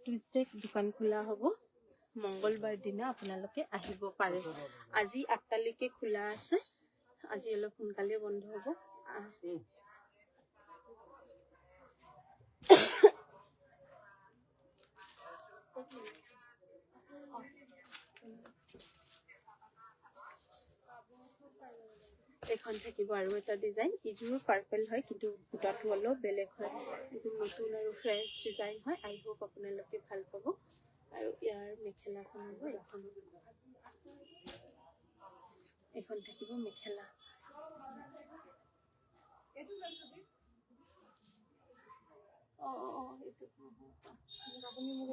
টুইজডে দোকান খোলা হ'ব মঙ্গলবাৰ দিনা আপোনালোকে আহিব পাৰে আজি 8টা লৈকে খোলা আছে আজি অলপ সোনকালে বন্ধ হ'ব এখন থাকিব আৰু এটা ডিজাইন ইজোৰ পাৰ্পল হয় কিন্তু বুটাটো অলপ বেলেগ হয় কিন্তু নতুন আৰু ফ্ৰেছ ডিজাইন হয় আই হোপ আপোনালোকে ভাল পাব আৰু ইয়াৰ মেখেলাখন হ'ব এখন থাকিব মেখেলা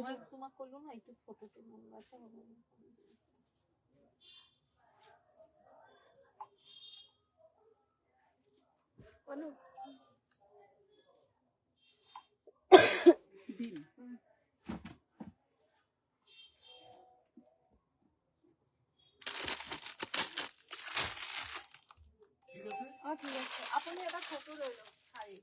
মই তোমাক ক'লো ন এইটো ফটোটো মনত আছে ঠিক আছে আপুনি এটা ফটো লৈ লওক শাৰী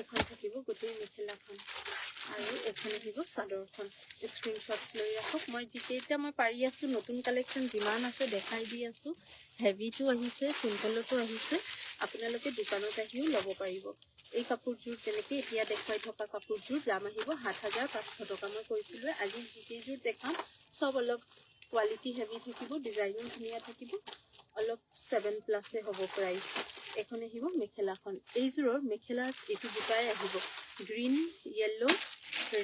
এখন থাকিব গোটেই মেখেলাখন আৰু এখন আহিব চাদৰখন স্ক্ৰীনশ্বটছ লৈ ৰাখক মই যিকেইটা মই পাৰি আছোঁ নতুন কালেকশ্যন যিমান আছে দেখাই দি আছোঁ হেভিটো আহিছে চিম্পলতো আহিছে আপোনালোকে দোকানত আহিও ল'ব পাৰিব এই কাপোৰযোৰ যেনেকৈ এতিয়া দেখুৱাই থকা কাপোৰযোৰ দাম আহিব ৭,৫০০ টকা মই কৈছিলোঁ আজি যিকেইযোৰ দেখাম চব অলপ কোৱালিটি হেভি থাকিব ডিজাইনো ধুনীয়া থাকিব অলপ 7+ হ'ব প্ৰাইচ এখন আহিব মেখেলাখন এইযোৰৰ মেখেলাৰ এইটো বুটাই আহিব গ্ৰীণ য়েল্লো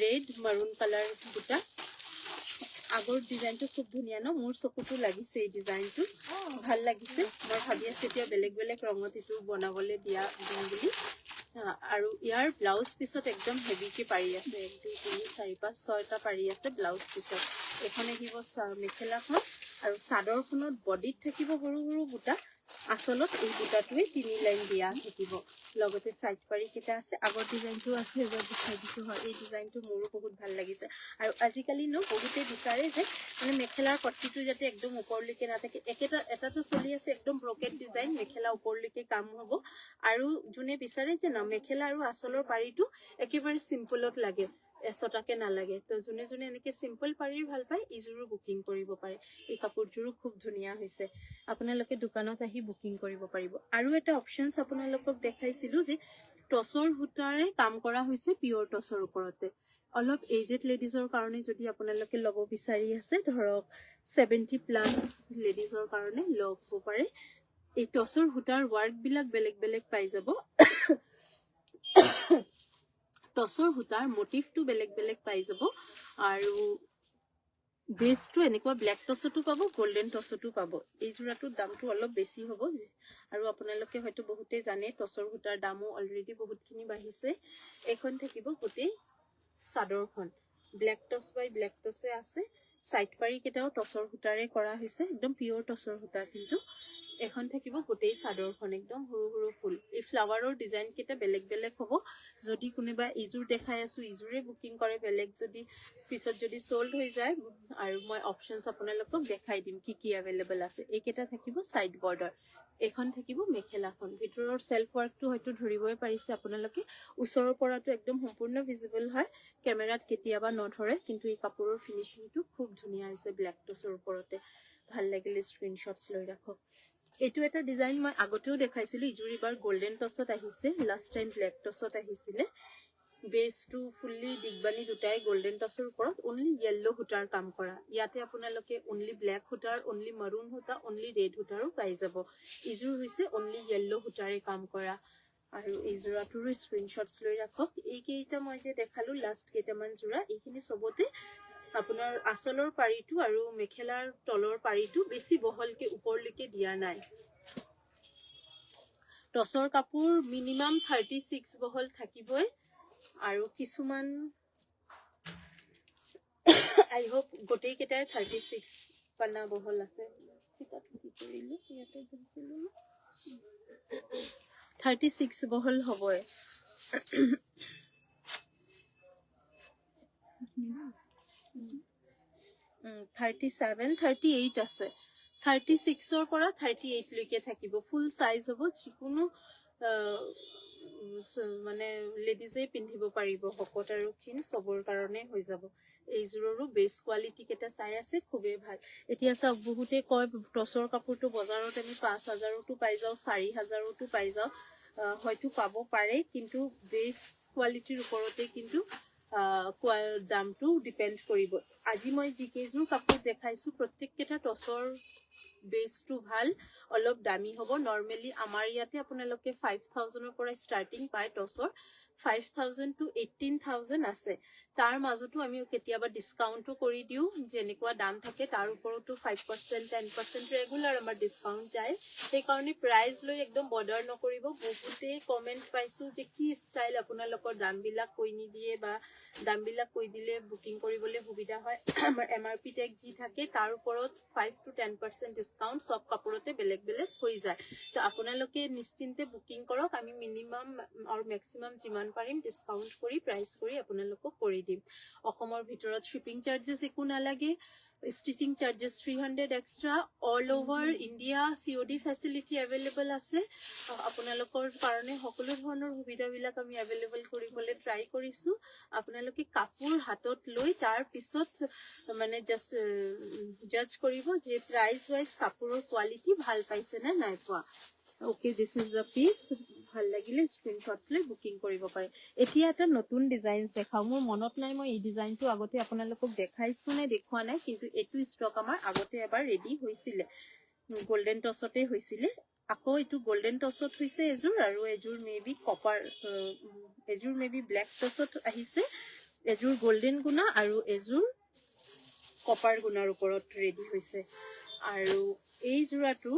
ৰেড মাৰুন কালাৰ বুটা আগৰ ডিজাইনটো খুব ধুনীয়া ন মোৰ চকুটো লাগিছে এই ডিজাইনটো ভাল লাগিছে মই ভাবি আছোঁ এতিয়া বেলেগ বেলেগ ৰঙত এইটো বনাবলৈ দিম বুলি আৰু ইয়াৰ ব্লাউজ পিছত একদম হেভিকে পাৰি আছে 1 2 3 4 5 6টা পাৰি আছে ব্লাউজ পিছত এখন আহিব মেখেলাখন আৰু চাদৰখনত বডিত থাকিব সৰু সৰু বুটা আচলত এই বুটাটোৱে 3 লাইন দিয়া থাকিব লগতে সাইড পাৰি কেইটা আছে আগৰ ডিজাইনটো আছে এবাৰ দেখাই দিছোঁ হয় এই ডিজাইনটো মোৰো বহুত ভাল লাগিছে আৰু আজিকালি ন বহুতে বিচাৰে যে মানে মেখেলাৰ পট্টিটো যাতে একদম ওপৰলৈকে নাথাকে এটাটো চলি আছে একদম ব্ৰকেট ডিজাইন মেখেলা ওপৰলৈকে কাম হ'ব আৰু যোনে বিচাৰে যে না মেখেলা আৰু আচলৰ পাৰিটো একেবাৰে চিম্পলত লাগে এচটাকে নালাগে তো যোনে যোনে এনেকৈ চিম্পল পাৰিৰ ভাল পায় ইজোৰো বুকিং কৰিব পাৰে এই কাপোৰযোৰো খুব ধুনীয়া হৈছে আপোনালোকে দোকানত আহি বুকিং কৰিব পাৰিব আৰু এটা অপশ্যনছ আপোনালোকক দেখাইছিলোঁ যে টচৰ সূতাৰে কাম কৰা হৈছে পিয়ৰ টচৰ ওপৰতে অলপ এজেড লেডিজৰ কাৰণে যদি আপোনালোকে ল'ব বিচাৰি আছে ধৰক 70+ লেডিজৰ কাৰণে ল'ব পাৰে এই টচৰ সূতাৰ ৱাৰ্কবিলাক বেলেগ বেলেগ পাই যাব টচৰ সূতাৰ মটিভটো বেলেগ বেলেগ পাই যাব আৰু বেসটো এনেকুৱা ব্ল্যাক টচতো পাব গোল্ডেন টচতো পাব এই জোড়াটোৰ দামটো অলপ বেছি হ'ব আৰু আপোনালোকে হয়তো বহুতে জানে টচৰ সূতাৰ দামো অলৰেডি বহুতখিনি বাঢ়িছে এখন থাকিব গোটেই চাদৰখন ব্ল্যাক টচ বাই ব্ল্যাক টচে আছে সাইড পাৰি কেটাও টচৰ সূতাৰে কৰা হৈছে একদম পিওৰ টচৰ সূতা কিন্তু এখন থাকিব গোটেই চাদৰখন একদম সৰু সৰু ফুল এই ফ্লাৱাৰৰ ডিজাইন কেটা বেলেগ বেলেগ হ'ব যদি কোনোবা ইজোৰ দেখাই আছো ইজোৰে বুকিং কৰে বেলেগ যদি পিছত যদি সোল্ড হৈ যায় আৰু মই অপশনস আপোনালোকক দেখাই দিম কি কি अवेलेबल আছে এইকেটা থাকিব সাইড বৰ্ডাৰ এখন থাকিব মেখেলাখন ভিতৰৰ সেলফ ওয়াৰ্কটো হয়তো ধৰিবই পাৰিছে আপোনালোকে ওচৰৰ পৰাটো একদম সম্পূৰ্ণ ভিজিবল হয় ক্যামেৰাত কেতিয়াবা নধৰে কিন্তু এই কাপোৰৰ ফিনিশিংটো খুব ধুনীয়া হৈছে ব্ল্যাক টচৰ ওপৰতে ভাল লাগিলে স্ক্ৰিনশ্বটছ লৈ ৰাখক এইটো এটা ডিজাইন মই আগতেও দেখাইছিলো ইজুৰিবাৰ গোল্ডেন টচত আহিছে লাষ্ট টাইম ব্ল্যাক টচত আহিছিলে বেসটো ফুল্লি দিগবানি দুটাই গোল্ডেন টচৰ ওপৰত অনলি ইয়েলো সূতাৰ কাম কৰা ইয়াতে আপোনালোকে অনলি ব্ল্যাক সূতাৰ অনলি মাৰুন সূতা অনলি ৰেড সূতাৰো পাই যাব ইজুৰ হৈছে অনলি ইয়েলো সূতাৰে কাম কৰা আৰু এই জোড়াটোৰ স্ক্ৰিনশ্বটছ লৈ ৰাখক এইকেইটা মই যে দেখালো লাষ্ট কেইটামান জোড়া এইখিনি সবতে আপোনাৰ আচলৰ পাৰিটো আৰু মেখেলাৰ তলৰ পাৰিটো বেছি বহলকে ওপৰলৈকে দিয়া নাই টচৰ কাপোৰ মিনিমাম 36 বহল থাকিবই আৰু কিছুমান আই হোপ গোটেই কেটাই 36 পানা বহল আছে কিতাপ কি কৰিলো ইয়াতে দিছিলো 36 বহল হ'বই 37 38 আছে 36ৰ পৰা 38 লৈকে থাকিব ফুল সাইজ হ'ব যিকোনো মানে লেডিজে পিন্ধিব পাৰিব হকত আৰু ক্ষীণ সবৰ কাৰণে হৈ যাব এইযোৰৰো বেস কোৱালিটি কেটা চাই আছে খুবেই ভাল এতিয়া চাওক বহুতে কয় টছৰ কাপোৰটো বজাৰত আমি 5000টো পাই যাও 4000টো পাই যাও হয়তো পাব পাৰে কিন্তু বেস কোৱালিটিৰ ওপৰতে কিন্তু দামটো ডিপেন্ড কৰিব আজি মই জিকেজুৰ কাপোৰ দেখাইছো প্ৰত্যেকটা টছৰ বেসটো ভাল অলপ দামী হ'ব নৰমালি আমাৰ ইয়াতে আপোনালোকে 5000 ৰ পৰা স্টাৰ্টিং পায় টছৰ 5000 to 18000 আছে তাৰ মাজতো আমি কেতিয়াবা ডিসকাউন্টও কৰি দিও যেনেকুৱা দাম থাকে তাৰ ওপৰতো 5% 10% ৰেগুলাৰ আমাৰ ডিসকাউন্ট যায় সেই কাৰণে প্ৰাইস লৈ একদম বৰ্ডাৰ নকৰিব বহুতে কমেন্ট পাইছো যে কি ষ্টাইল আপোনালোকৰ দামবিলাক কৈ নিদিয়ে বা দামবিলাক কৈ দিলে বুকিং কৰিবলৈ সুবিধা হয় আমাৰ এমআৰপি টেগ যি থাকে তাৰ ওপৰত 5 to 10% ডিসকাউন্ট সব কাপোৰতে বেলেগ বেলেগ হৈ যায় তো আপোনালোকে নিশ্চিন্তে বুকিং কৰক আমি মিনিমাম আৰু ম্যাক্সিমাম যিমান পাৰিম ডিসকাউন্ট কৰি প্ৰাইস কৰি আপোনালোকক কৰি দিম অসমৰ ভিতৰত শিপিং চাৰ্জেস একো নালাগে stitching charges 300 extra all over India COD facility available আছে আপোনালোকৰ কাৰণে সকলো ধৰণৰ সুবিধাবিলাক আমি अवेलेबल কৰিবলৈ ট্ৰাই কৰিছো আপোনালোকে কাপোৰ হাতত লৈ তাৰ পিছত মানে জাজ কৰিব যে প্ৰাইস ওয়াইজ কাপোৰৰ কোৱালিটি ভাল পাইছে নে নাই পোৱা okay this is the piece ভাল লাগিলে স্ক্ৰিনশ্বটছ লৈ বুকিং কৰিব পাৰে এতিয়া এটা নতুন ডিজাইনস দেখাও মোৰ মনত নাই মই এই ডিজাইনটো আগতে আপোনালোকক দেখাইছো নে দেখুৱা নাই কিন্তু এটো ষ্টক আমাৰ আগতে এবাৰ ৰেডি হৈছিল গোল্ডেন টছতে হৈছিল আকৌ এটো গোল্ডেন টছত হৈছে এজুৰ আৰু Azure maybe copper Azure maybe black টছত আহিছে এজুৰ গোল্ডেন গুণা আৰু এজুৰ কপাৰ গুণাৰ ওপৰত ৰেডি হৈছে আৰু এই জোৰাটো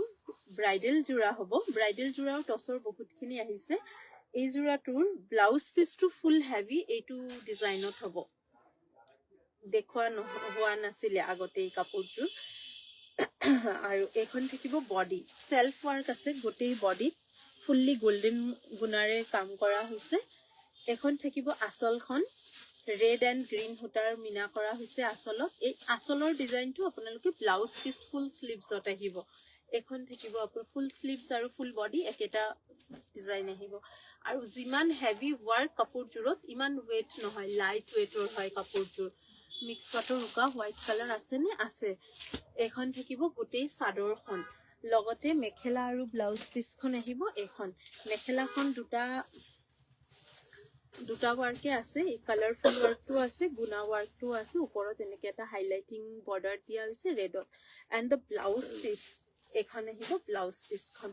ব্ৰাইডেল জোৰা হ'ব ব্ৰাইডেল জোৰাও টছৰ বহুতখিনি আহিছে এই জোৰাটোৰ ব্লাউজ পিসটো ফুল হেভি এইটো ডিজাইনত হ'ব দেখুৱা হোৱা নাছিলে আগতে এই কাপোৰযোৰ আৰু এখন থাকিব বডি সেলফ ওয়াৰ্ক আছে গোটেই বডি ফুললি গোল্ডেন গুণাৰে কাম কৰা হৈছে এখন থাকিব আঁচলখন ৰেড এন্ড গ্ৰীন হুটাৰ মিনা কৰা হৈছে আঁচলত এই আঁচলৰ ডিজাইনটো আপোনালোকে ব্লাউজ পিস ফুল স্লিভছত আহিব এখন থাকিব আপোনাৰ ফুল স্লিভস আৰু ফুল বডি একেটা ডিজাইন আহিব আৰু যিমান হেভি ওয়াৰ্ক কাপোৰযোৰত ইমান ওয়েট নহয় লাইট ওয়েটৰ হয় কাপোৰযোৰ মিক্স পাটৰ ৰুকা হোৱাইট কালাৰ আছে নে আছে এখন থাকিব গোটেই চাদৰখন লগতে মেখেলা আৰু ব্লাউজ পিসখন আহিব এখন মেখেলাখন দুটা ওয়াৰ্কে আছে এই কালাৰফুল ওয়াৰ্কটো আছে গুনা ওয়াৰ্কটো আছে ওপৰত এনেকে এটা হাইলাইটিং বৰ্ডাৰ দিয়া হৈছে ৰেডত এন্ড দ্য ব্লাউজ পিস এখন আহিব ব্লাউজ পিসখন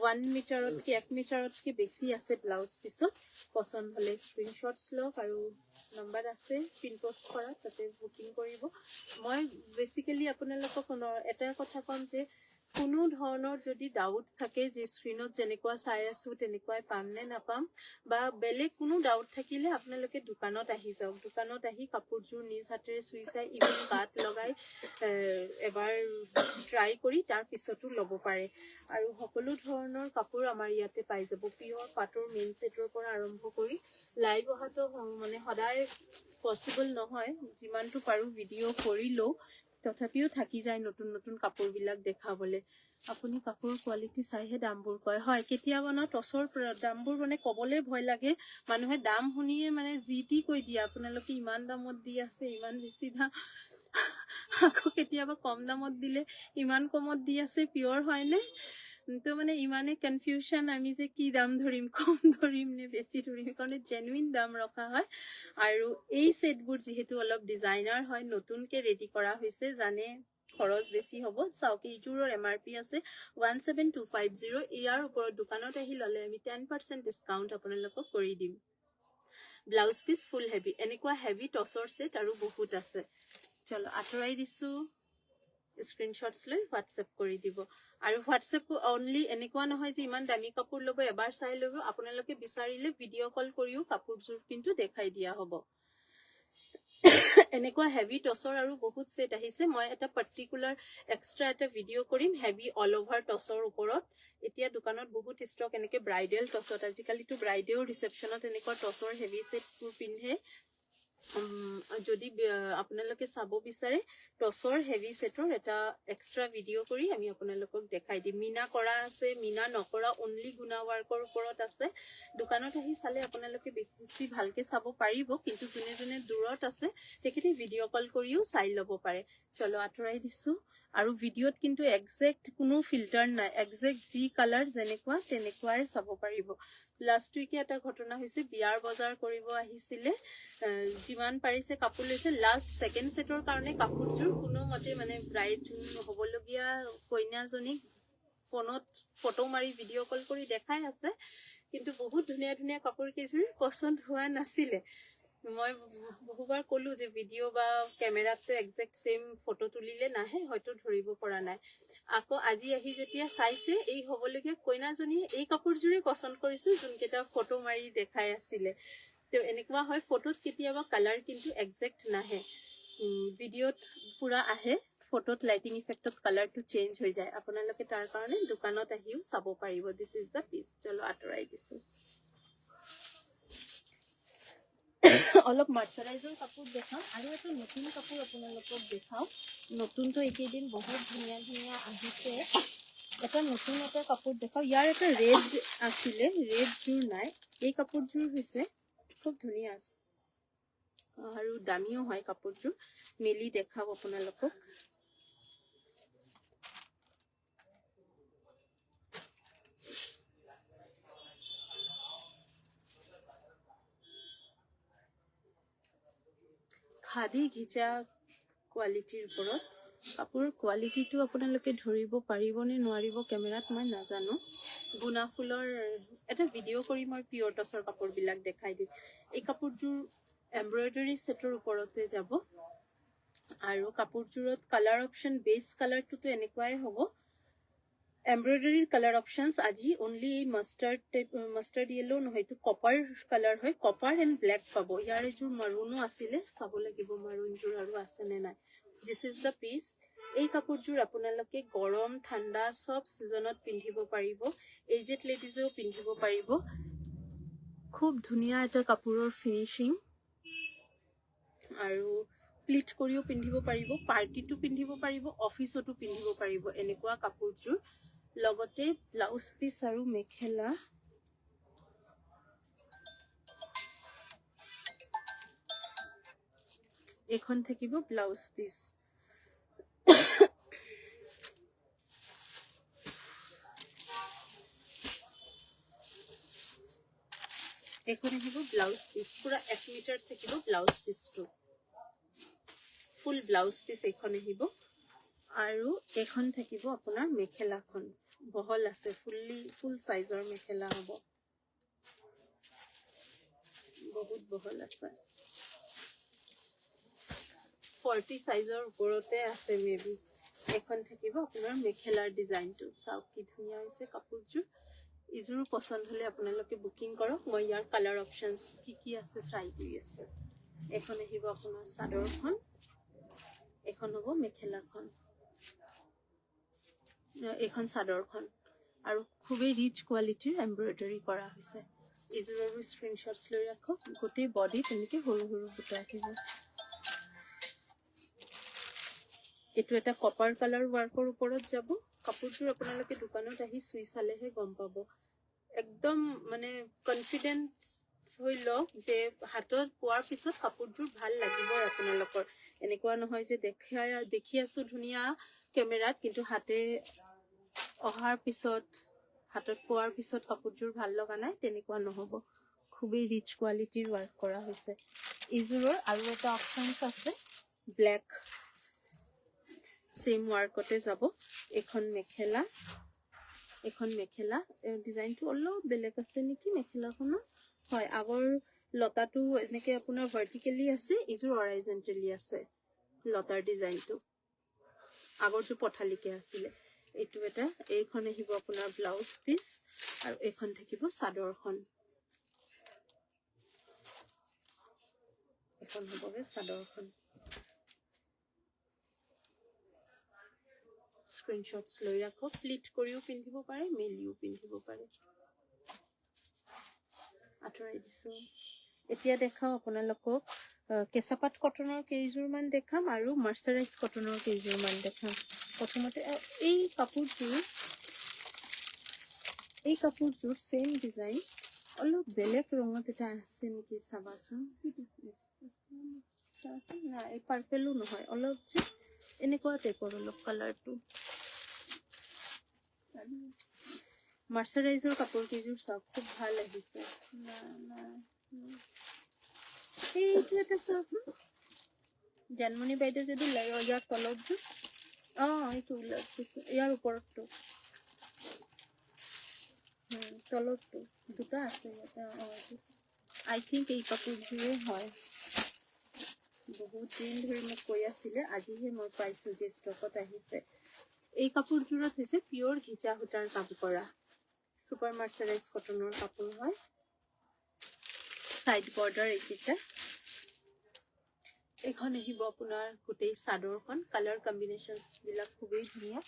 1 মিটাৰতকৈ 1 মিটাৰতকৈ বেছি আছে ব্লাউজ পিছত পছন্দ হলে স্ক্ৰিনশ্বটছ লওক আৰু নম্বৰ আছে পিন পোষ্ট কৰা তাতে বুকিং কৰিব মই বেসিক্যালি আপোনালোকক এটা কথা কম যে কোনো ধৰণৰ যদি ডাউট থাকে যে স্ক্ৰিনত যেনেকুৱা চাই আছো তেনেকুৱাই পাম নে নাপাম বা বেলেগ কোনো ডাউট থাকিলে আপোনালোকে দোকানত আহি যাওক দোকানত আহি কাপোৰযোৰ নিজ হাতেৰে চুই চাই ইভেন গাত লগাই এবাৰ ট্ৰাই কৰি তাৰ পিছতো ল'ব পাৰে আৰু সকলো ধৰণৰ কাপোৰ আমাৰ ইয়াতে পাই যাব পিওৰ পাটৰ মেইন সেটৰ পৰা আৰম্ভ কৰি লাইভ অহাটো মানে সদায় পসিবল নহয় যিমানটো পাৰো ভিডিও কৰি লও তথাপিও থাকি যায় নতুন নতুন কাপোৰবিলাক দেখাবলে আপুনি কাপোৰ কোৱালিটি চাইহে দামবোৰ কয় হয় কেতিয়াবা ন টছৰ দামবোৰ মানে কবলে ভয় লাগে মানুহে দাম শুনিয়ে মানে জিটি কৈ দিয়ে আপোনালোকে ইমান দামত দি আছে ইমান বেছি দাম আকৌ কেতিয়াবা কম দামত দিলে ইমান কমত দি আছে পিওৰ হয় নে তো মানে ইমানে কনফিউশন আমি যে কি দাম ধৰিম কম ধৰিম নে বেছি ধৰিম কাৰণে জেনুইন দাম ৰখা হয় আৰু এই সেটবোৰ যেহেতু অলপ ডিজাইনাৰ হয় নতুনকে ৰেডি কৰা হৈছে জানে খৰচ বেছি হ'ব চাওক এইটোৰৰ এমআৰপি আছে 17250 ইয়াৰ ওপৰত দোকানত আহি ললে আমি 10% ডিসকাউন্ট আপোনালোকক কৰি দিম ব্লাউজ পিস ফুল হেভি এনেকুৱা হেভি টছৰ সেট আৰু বহুত আছে চলো আতৰাই দিছো স্ক্ৰিনশ্বটছ লৈ হোৱাটসএপ কৰি দিব আৰু হোৱাটসএপ অনলি এনেকুৱা নহয় যে ইমান দামী কাপোৰ ল'ব এবাৰ চাই ল'ব আপোনালোকে বিচাৰিলে ভিডিও কল কৰিও কাপোৰযোৰ কিন্তু দেখাই দিয়া হ'ব এনেকুৱা হেভি টছৰ আৰু বহুত সেট আহিছে মই এটা পাৰ্টিকুলাৰ এক্সট্ৰা এটা ভিডিও কৰিম হেভি অল ওভাৰ টছৰ ওপৰত এতিয়া দোকানত বহুত ষ্টক এনেকে ব্ৰাইডেল টছত আজিকালিটো ব্ৰাইডেও ৰিসেপশনত এনেকুৱা টছৰ হেভি সেটবোৰ পিন্ধে যদি আপোনালোকে চাব বিচাৰে টছৰ হেভি সেটৰ এটা এক্সট্ৰা ভিডিঅ' কৰি আমি আপোনালোকক দেখাই দিম মিনা কৰা আছে মিনা নকৰা অনলি গুণা ৱাৰ্কৰ ওপৰত আছে দোকানত আহি চালে আপোনালোকে বেছি ভালকে চাব পাৰিব কিন্তু যোনে যোনে দূৰত আছে তেখেতে ভিডিঅ' কল কৰিও চাই ল'ব পাৰে চলো আঁতৰাই দিছো আৰু ভিডিঅ'ত কিন্তু একজেক্ট কোনো ফিল্টাৰ নাই একজেক্ট যি কালাৰ যেনেকুৱা তেনেকুৱাই চাব পাৰিব লাষ্ট উইকে এটা ঘটনা হৈছে বিয়াৰ বজাৰ কৰিব আহিছিলে যিমান পাৰিছে কাপোৰ লৈছে লাষ্ট সেকেন্ড সেটৰ কাৰণে কাপোৰযোৰ কোনো মতে মানে ব্ৰাইড হ'বলগীয়া কইনাজনীক ফোনত ফটো মাৰি ভিডিঅ' কল কৰি দেখাই আছে কিন্তু বহুত ধুনীয়া ধুনীয়া কাপোৰ কেইযোৰ পছন্দ হোৱা নাছিলে মই বহুবাৰ ক'লো যে ভিডিঅ' বা কেমেৰাতে একজেক্ট সেম ফটো তুলিলে নাহে হয়তো ধৰিব পৰা নাই আকৌ আজি আহি যেতিয়া চাইছে এই হ'বলগীয়া কইনাজনীয়ে এই কাপোৰযোৰে পছন্দ কৰিছিল যোনকেইটা ফটো মাৰি দেখাই আছিলে তো এনেকুৱা হয় ফটোত কেতিয়াবা কালাৰ কিন্তু একজেক্ট নাহে ভিডিঅ'ত পুৰা আহে ফটোত লাইটিং ইফেক্টত কালাৰটো চেঞ্জ হৈ যায় আপোনালোকে তাৰ কাৰণে দোকানত আহিও চাব পাৰিব দিছ ইজ দ্য পিচ চলো আঁতৰাই দিছো অলপ মাৰ্চাৰাইজৰ কাপোৰ দেখাম আৰু এটা নতুন কাপোৰ আপোনালোকক দেখাওঁ নতুনটো এইকেইদিন বহুত ধুনীয়া ধুনীয়া আহিছে এটা নতুন এটা কাপোৰ দেখাওঁ ইয়াৰ এটা ৰেড আছিলে ৰেডযোৰ নাই এই কাপোৰযোৰ হৈছে খুব ধুনীয়া আছে আৰু দামীও হয় কাপোৰযোৰ মেলি দেখাও আপোনালোকক খাদী ঘিচা কোৱালিটিৰ ওপৰত কাপোৰৰ কোৱালিটিটো আপোনালোকে ধৰিব পাৰিবনে নোৱাৰিব কেমেৰাত মই নাজানো গুণা ফুলৰ এটা ভিডিঅ' কৰি মই পিয়ৰ টছৰ কাপোৰবিলাক দেখাই দিম এই কাপোৰযোৰ এমব্ৰইডাৰী সেটৰ ওপৰতে যাব আৰু কাপোৰযোৰত কালাৰ অপশ্যন বেছ কালাৰটোতো এনেকুৱাই হ'ব এমব্ৰইডাৰীৰ কালাৰ অপশ্যনছ আজি অনলি মাষ্টাৰ্ড য়েলো নহয় এইটো কপাৰ কালাৰ হয় কপাৰ এণ্ড ব্লেক পাব ইয়াৰ এযোৰ মাৰুনো আছিলে চাব লাগিব মাৰুনযোৰ আৰু আছেনে নাই দিছ ইজ দ্য পিচ এই কাপোৰযোৰ আপোনালোকে গৰম ঠাণ্ডা সব ছিজনত পিন্ধিব পাৰিব এজেড লেডিজেও পিন্ধিব পাৰিব খুব ধুনীয়া এটা কাপোৰৰ ফিনিচিং আৰু প্লিট কৰিও পিন্ধিব পাৰিব পাৰ্টিটো পিন্ধিব পাৰিব অফিচতো পিন্ধিব পাৰিব এনেকুৱা কাপোৰযোৰ লগতে ব্লাউজ পিচ আৰু মেখেলা এখন থাকিব ব্লাউজ পিচ এখন আহিব ব্লাউজ পিচ পুৰা 1 মিটাৰ থাকিব ব্লাউজ পিচটো ফুল ব্লাউজ পিচ এখন আহিব আৰু এখন থাকিব আপোনাৰ মেখেলাখন বহল আছে ফুল সাইজৰ মেখেলা হ'ব বহুত বহল আছে 40 সাইজৰ ওপৰতে আছে মেবি এখন থাকিব আপোনাৰ মেখেলাৰ ডিজাইনটো চাওক কি ধুনীয়া হৈছে কাপোৰযোৰ ইজুৰ পছন্দ হলে আপোনালোকে বুকিং কৰক মই ইয়াৰ কালাৰ অপশ্যনছ কি আছে চাই দি আছো এখন আহিব আপোনাৰ চাদৰখন এখন হ'ব মেখেলাখন এখন চাদৰখন আৰু খুবেই ৰিচ কোৱালিটিৰ এমব্ৰইডাৰী কৰা হৈছে ইজুৰৰো স্ক্ৰিনশ্বটছ লৈ ৰাখক গোটেই বডি তেনেকে সৰু সৰু বুটা থাকিব এইটো এটা কপাৰ কালাৰ ৱাৰ্কৰ ওপৰত যাব কাপোৰযোৰ আপোনালোকে দোকানত আহি চুই চালেহে গম পাব একদম মানে কনফিডেন্স হৈ লওক যে হাতত পোৱাৰ পিছত কাপোৰযোৰ ভাল লাগিবই আপোনালোকৰ এনেকুৱা নহয় যে দেখি আছো ধুনীয়া কেমেৰাত কিন্তু হাতে অহাৰ পিছত হাতত পোৱাৰ পিছত কাপোৰযোৰ ভাল লগা নাই তেনেকুৱা নহব খুবেই ৰিচ কোৱালিটিৰ ৱাৰ্ক কৰা হৈছে ইজুৰৰ আৰু এটা অপশ্যনছ আছে ব্লেক সেম ৱাৰ্কতে যাব এখন মেখেলা ডিজাইনটো অলপ বেলেগ আছে নেকি মেখেলাখনৰ হয় আগৰ লতাটো এনেকে আপোনাৰ ভাৰ্টিকেলি আছে ইজুৰ হৰাইজন্টেলি আছে লতাৰ ডিজাইনটো আগৰটো পঠালিকে আছিলে এইটো এটা এইখন আহিব আপোনাৰ ব্লাউজ পিচ আৰু এইখন থাকিব চাদৰখন এখন হ'বগে চাদৰখন স্ক্ৰিনশ্বটছ লৈ ৰাখক প্লিট কৰিও পিন্ধিব পাৰে মেলিও পিন্ধিব পাৰে আঁতৰাই দিছো এতিয়া দেখাও আপোনালোকক কেঁচাপাত কটনৰ কেইযোৰমান দেখাম আৰু মাৰ্চাৰাইজ কটনৰ কেইযোৰমান দেখাম। প্ৰথমতে এই কাপোৰযোৰ ছেইম ডিজাইন অলপ বেলেগ ৰঙত এটা আছে নেকি চাবাচোন। না এই পাৰ্পেলো নহয়, অলপ যে এনেকুৱা টাইপৰ অলপ কালাৰটো। মাৰ্চাৰাইজৰ কাপোৰ কেইযোৰ চাওক, খুব ভাল আহিছে। এইটো এটা চোৱাচোন, জানমণি বাইদেউ যদি ইয়াৰ তলতটো এইটো ওলাই দিছে, ইয়াৰ ওপৰতটো তলতটো দুটা আছে ইয়াতে। আই থিংক এই কাপোৰযোৰে হয়। বহুত দিন ধৰি মোক কৈ আছিলে, আজিহে মই পাইছোঁ যে ষ্টকত আহিছে। এই কাপোৰযোৰত হৈছে পিয়ৰ ঘিচা সূতাৰ কাম কৰা ছুপাৰ মাৰ্চাৰাইজ কটনৰ কাপোৰ হয়। সাইড বৰ্ডাৰ এইকেইটা। এইখন আহিব আপোনাৰ গোটেই চাদৰখন। কালাৰ কম্বিনেশ্যনছ বিলাক খুবেই ধুনীয়া।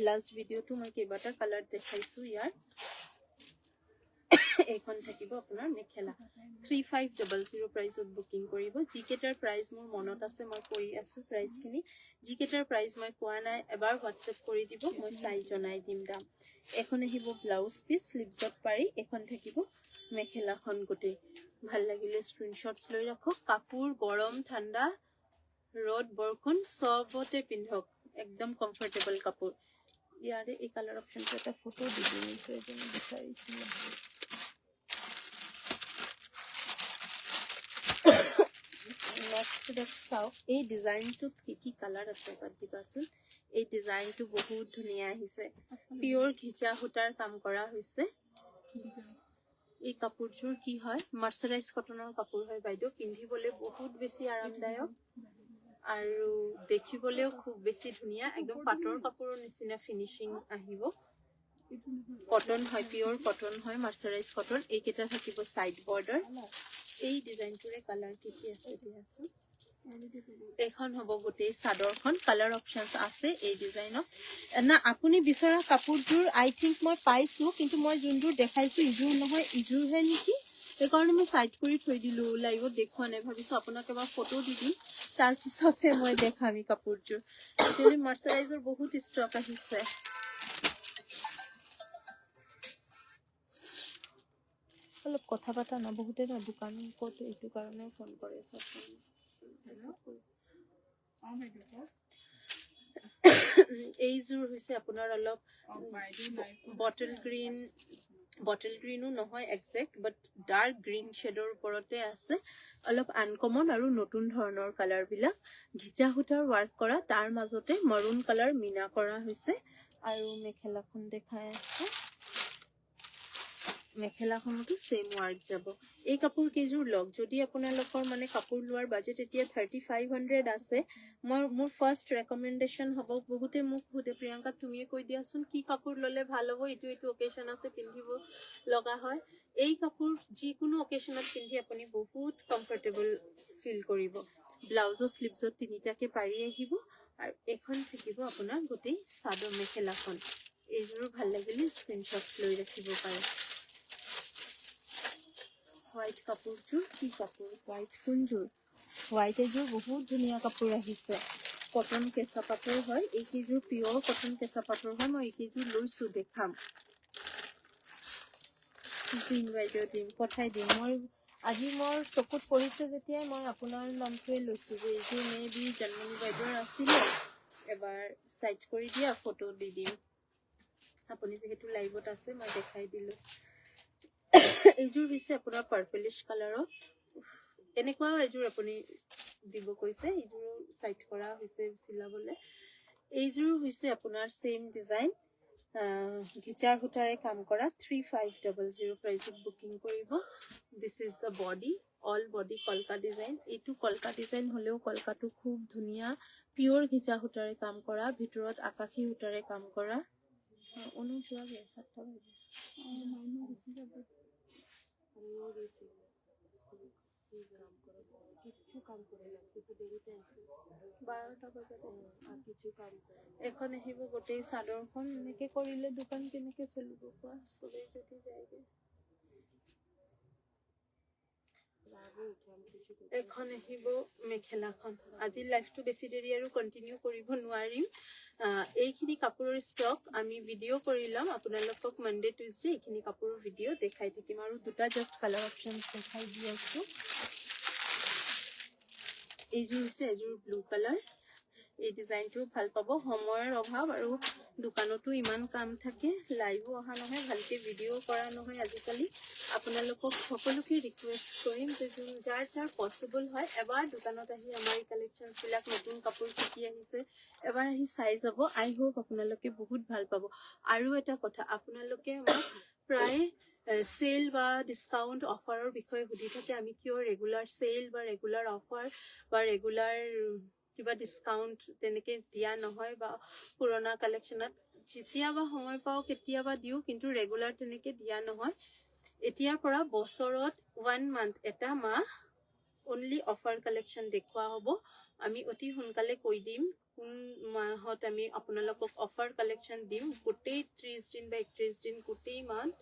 লাষ্ট ভিডিঅ'টো মই কেইবাটা কালাৰ দেখাইছোঁ ইয়াৰ। এইখন থাকিব আপোনাৰ মেখেলা। 3500 প্ৰাইচত বুকিং কৰিব। যিকেইটাৰ প্ৰাইচ মোৰ মনত আছে মই কৈ আছোঁ প্ৰাইচখিনি। যিকেইটাৰ প্ৰাইচ মই কোৱা নাই এবাৰ হোৱাটছএপ কৰি দিব, মই চাই জনাই দিম দাম। এখন আহিব ব্লাউজ পিচ স্লিভছত পাৰি। এখন থাকিব মেখেলাখন গোটেই। ভাল লাগিলে স্ক্ৰীনশ্বটছ লৈ ৰাখক। কাপোৰ গৰম ঠাণ্ডা ৰ'দ বৰষুণ চবতে পিন্ধক, একদম কমফৰ্টেবল কাপোৰ। ইয়াৰে এই কালাৰ অপশ্যনটো এটা ফটো দি দিম, বিচাৰিছিলোঁ। নেক্সট চাওক, এই ডিজাইনটোত কি কালাৰ আছে এবাৰ দিবাচোন। এই ডিজাইনটো বহুত ধুনীয়া আহিছে। পিয়ৰ ঘিচা সূতাৰ কাম কৰা হৈছে। এই কাপোৰযোৰ কি হয়, মাৰ্চাৰাইজ কটনৰ কাপোৰ হয় বাইদেউ। পিন্ধিবলৈ বহুত বেছি আৰামদায়ক আৰু দেখিবলৈও খুব বেছি ধুনীয়া। একদম পাটৰ কাপোৰৰ নিচিনা ফিনিচিং আহিব। কটন হয়, পিয়ৰ কটন হয়, মাৰ্চাৰাইজ কটন। এইকেইটা থাকিব চাইড বৰ্ডাৰ। এই ডিজাইনটোৰে কালাৰ কি আছে দিয়াচোন। এইখন হ'ব গোটেই চাদৰখন। কালাৰ অপশ্যনছ আছে এই ডিজাইনত। না আপুনি বিচৰা কাপোৰযোৰ আই থিংক মই পাইছোঁ, কিন্তু মই যোনযোৰ দেখাইছোঁ ইযোৰ নহয়, ইযোৰহে নেকি। সেইকাৰণে মই চাইড কৰি থৈ দিলোঁ, লাইভত দেখুওৱা নাই। ভাবিছোঁ আপোনাক এবাৰ ফটো দি দিম, তাৰপিছতহে মই দেখাম এই কাপোৰযোৰ। একচুৱেলি মাৰ্চাৰাইজৰ বহুত ষ্টক আহিছে। অলপ কথা পতা ন, বহুতে ন দোকান ক'ত, এইটো কাৰণে ফোন কৰে। এইযোৰ হৈছে আপোনাৰ অলপ বটল গ্ৰীনো নহয় একজেক্ট, বাট ডাৰ্ক গ্ৰীণ শ্বেডৰ ওপৰতে আছে। অলপ আনকমন আৰু নতুন ধৰণৰ কালাৰ বিলাক। ঘিচা সূতাৰ ৱাৰ্ক কৰা, তাৰ মাজতে মৰুণ কালাৰ মিনা কৰা হৈছে। আৰু মেখেলাখন দেখাই আছে, মেখেলাখনতো ছেম ৱাৰ্ক যাব। এই কাপোৰ কেইযোৰ লওক যদি আপোনালোকৰ মানে কাপোৰ লোৱাৰ বাজেট এতিয়া 3500 আছে। মোৰ ফাৰ্ষ্ট ৰেকমেণ্ডেশ্যন হ'ব, বহুতে মোক সোধে প্ৰিয়ংকা তুমিয়ে কৈ দিয়াচোন কি কাপোৰ ল'লে ভাল হ'ব, এইটো অকেশ্যন আছে পিন্ধিব লগা হয়। এই কাপোৰ যিকোনো অকেশ্যনত পিন্ধি আপুনি বহুত কমফৰ্টেবল ফিল কৰিব। ব্লাউজৰ স্লিভছত 3টাকে পাৰি আহিব আৰু এখন থাকিব আপোনাৰ গোটেই চাদৰ মেখেলাখন। এইযোৰো ভাল লাগিলে স্ক্ৰীনশ্বটছ লৈ ৰাখিব পাৰে। হোৱাইট কাপোৰযোৰ কি কাপোৰ, হোৱাইট কোনযোৰ? হোৱাইট এযোৰ বহুত ধুনীয়া কাপোৰ আহিছে। কটন কেঁচা পাটৰ হয়। এইকেইযোৰ পিয়ৰ কটন কেঁচা পাটৰ হয়। মই এইকেইযোৰ লৈছোঁ, দেখাম। দিম বাইদেউ, দিম, পঠাই দিম। আজি মোৰ চকুত পৰিছে যেতিয়াই মই আপোনাৰ নামটোৱে লৈছোঁ যে এইযোৰ মে বি জানমণি বাইদেউৰ আছিলে। এবাৰ চাইড কৰি দিয়া, ফটো দি দিম। আপুনি যিহেতু লাইভত আছে মই দেখাই দিলোঁ। এইযোৰ হৈছে আপোনাৰ পাৰ্পলিছ কালাৰত। এনেকুৱাও এযোৰ আপুনি দিব কৈছে, এইযোৰো চাইড কৰা হৈছে চিলাবলৈ। এইযোৰ হৈছে আপোনাৰ ছেইম ডিজাইন, ঘিচাৰ সূতাৰে কাম কৰা। 3500 প্ৰাইচত বুকিং কৰিব। This is the body, all body কলকা ডিজাইন। এইটো কলকা ডিজাইন হ'লেও কলকাটো খুব ধুনীয়া। পিয়ৰ ঘিচা সূতাৰে কাম কৰা, ভিতৰত আকাশী সূতাৰে কাম কৰা। অনুযোৱা গৈছে 12টা বজাত এখন আহিব গোটেই চাদৰখন। এনেকে কৰিলে দোকান কেনেকে চলিব কোৱা, চবেই যদি যায়গে। এখন আহিব মেখেলাখন আজি লাইফটো বেছি দেৰি আৰু কন্টিনিউ কৰিব নোৱাৰিম এইখিনি কাপোৰৰ ষ্টক আমি ভিডিঅ' কৰি ল'ম আপোনালোকক মনডে টুইজডে এইখিনি কাপোৰৰ ভিডিঅ' দেখাই থাকিম আৰু দুটা জাষ্ট কালাৰ অপশ্যন দেখাই দি আছো এইযোৰ হৈছে এযোৰ ব্লু কালাৰ এই ডিজাইনটো ভাল পাব সময়ৰ অভাৱ আৰু দোকানতো ইমান কাম থাকে লাইভো অহা নহয় ভালকে ভিডিঅ' কৰা নহয় আজিকালি আপোনালোকক সকলোকে ৰিকুৱেষ্ট কৰিম যে যাৰ যাৰ পচিবল হয় এবাৰ দোকানত আহি আমাৰ এই কালেকশ্যনছবিলাক নতুন কাপোৰ শিকি আহিছে এবাৰ আহি চাই যাব আই হোপ আপোনালোকে বহুত ভাল পাব আৰু এটা কথা আপোনালোকে আমাক প্ৰায় সেল বা ডিসকাউন্ট অফাৰৰ বিষয়ে সুধি থাকে আমি কিয় ৰেগুলাৰ সেল বা ৰেগুলাৰ অফাৰ বা ৰেগুলাৰ কিবা ডিসকাউন্ট তেনেকে দিয়া নহয় বা পুৰণা কালেকশ্যনত যেতিয়াবা সময় পাও কেতিয়াবা দিও কিন্তু ৰেগুলাৰ তেনেকে দিয়া নহয় এতিয়াৰ পৰা বছৰত 1 মান্থ এটা মাহ only অফাৰ কালেকশ্যন দেখুৱা হ'ব আমি অতি সোনকালে কৈ দিম কোন মাহত আমি আপোনালোকক অফাৰ কালেকশ্যন দিম গোটেই 30 দিন বা 31 দিন গোটেই মান্থ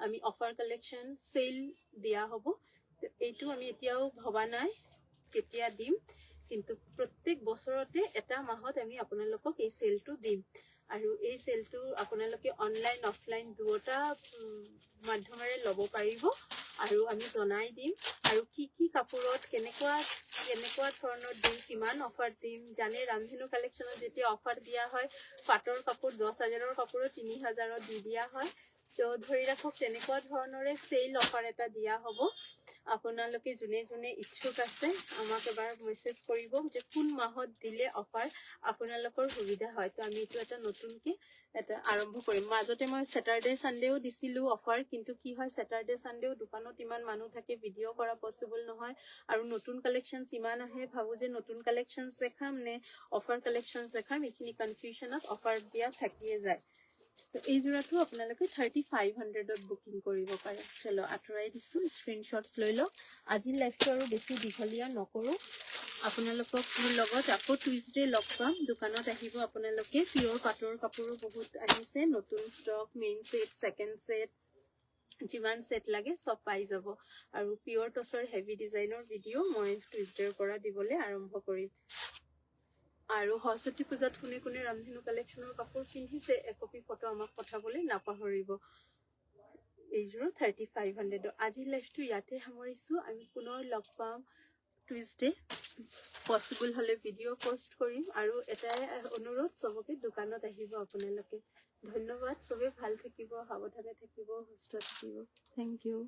আমি অফাৰ কালেকশ্যন সেল দিয়া হ'ব এইটো আমি এতিয়াও ভবা নাই কেতিয়া দিম কিন্তু প্ৰত্যেক বছৰতে এটা মাহত আমি আপোনালোকক এই সেলটো দিম আৰু এই সেলটো আপোনালোকে অনলাইন অফলাইন দুটা মাধ্যমেৰে ল'ব পাৰিব আৰু আমি জনাই দিম আৰু কি কি কাপোৰত কেনেকুৱা ধৰণৰ দিম কিমান অফাৰ দিম জানে ৰামধেনু কালেকশ্যনত যেতিয়া অফাৰ দিয়া হয় পাটৰ কাপোৰ 10,000ৰ কাপোৰ 3,000ত দি দিয়া হয় তো ধৰি ৰাখক তেনেকুৱা ধৰণৰে সেল অফাৰ এটা দিয়া হ'ব আপোনালোকে যোনে যোনে ইচ্ছুক আছে আমাক এবাৰ মেছেজ কৰিব যে কোন মাহত দিলে অফাৰ আপোনালোকৰ সুবিধা হয় তো আমি এইটো এটা নতুনকে এটা আৰম্ভ কৰিম মাজতে মই স্যাটাৰডে সানডেও দিছিলো অফাৰ কিন্তু কি হয় স্যাটাৰডে সানডেও দোকানত ইমান মানুহ থাকে ভিডিঅ' কৰা পসিবল নহয় আৰু নতুন কালেকশ্যনছ ইমান আহে ভাবো যে নতুন কালেকশ্যনছ দেখাম নে অফাৰ কালেকশ্যনছ দেখাম এইখিনি কনফিউজনত অফাৰ দিয়া থাকিয়ে যায় তো এই জোৰাটো আপোনালোকে 3500ত বুকিং কৰিব পাৰে চলো আঁতৰাই দিছো স্ক্ৰীনশ্বটছ লৈ লওক আজি লাইভটো আৰু বেছি দীঘলীয়া নকৰো আপোনালোকক মোৰ লগত আকৌ টুইজডে লগ পাম দোকানত আহিব আপোনালোকে পিয়ৰ পাটৰ কাপোৰো বহুত আহিছে নতুন stock main set second set যিমান সেট লাগে সব পাই যাব আৰু পিয়ৰ টছৰ হেভি ডিজাইনৰ ভিডিঅ' মই টুইজডেৰ পৰা দিবলৈ আৰম্ভ কৰিম আৰু সৰস্বতী পূজাত কোনে কোনে ৰামধেনু কালেকশ্যনৰ কাপোৰ পিন্ধিছে একপি ফটো আমাক পঠাবলৈ নাপাহৰিব এইযোৰ 3500 আজি লাইভটো ইয়াতে সামৰিছো আমি পুনৰ লগ পাম টুইজডে পসিবল হলে ভিডিঅ' পোষ্ট কৰিম আৰু এটাই অনুৰোধ সবকে দোকানত আহিব আপোনালোকে ধন্যবাদ সবে ভাল থাকিব সাৱধানে থাকিব সুস্থ থাকিব থ্যাংক ইউ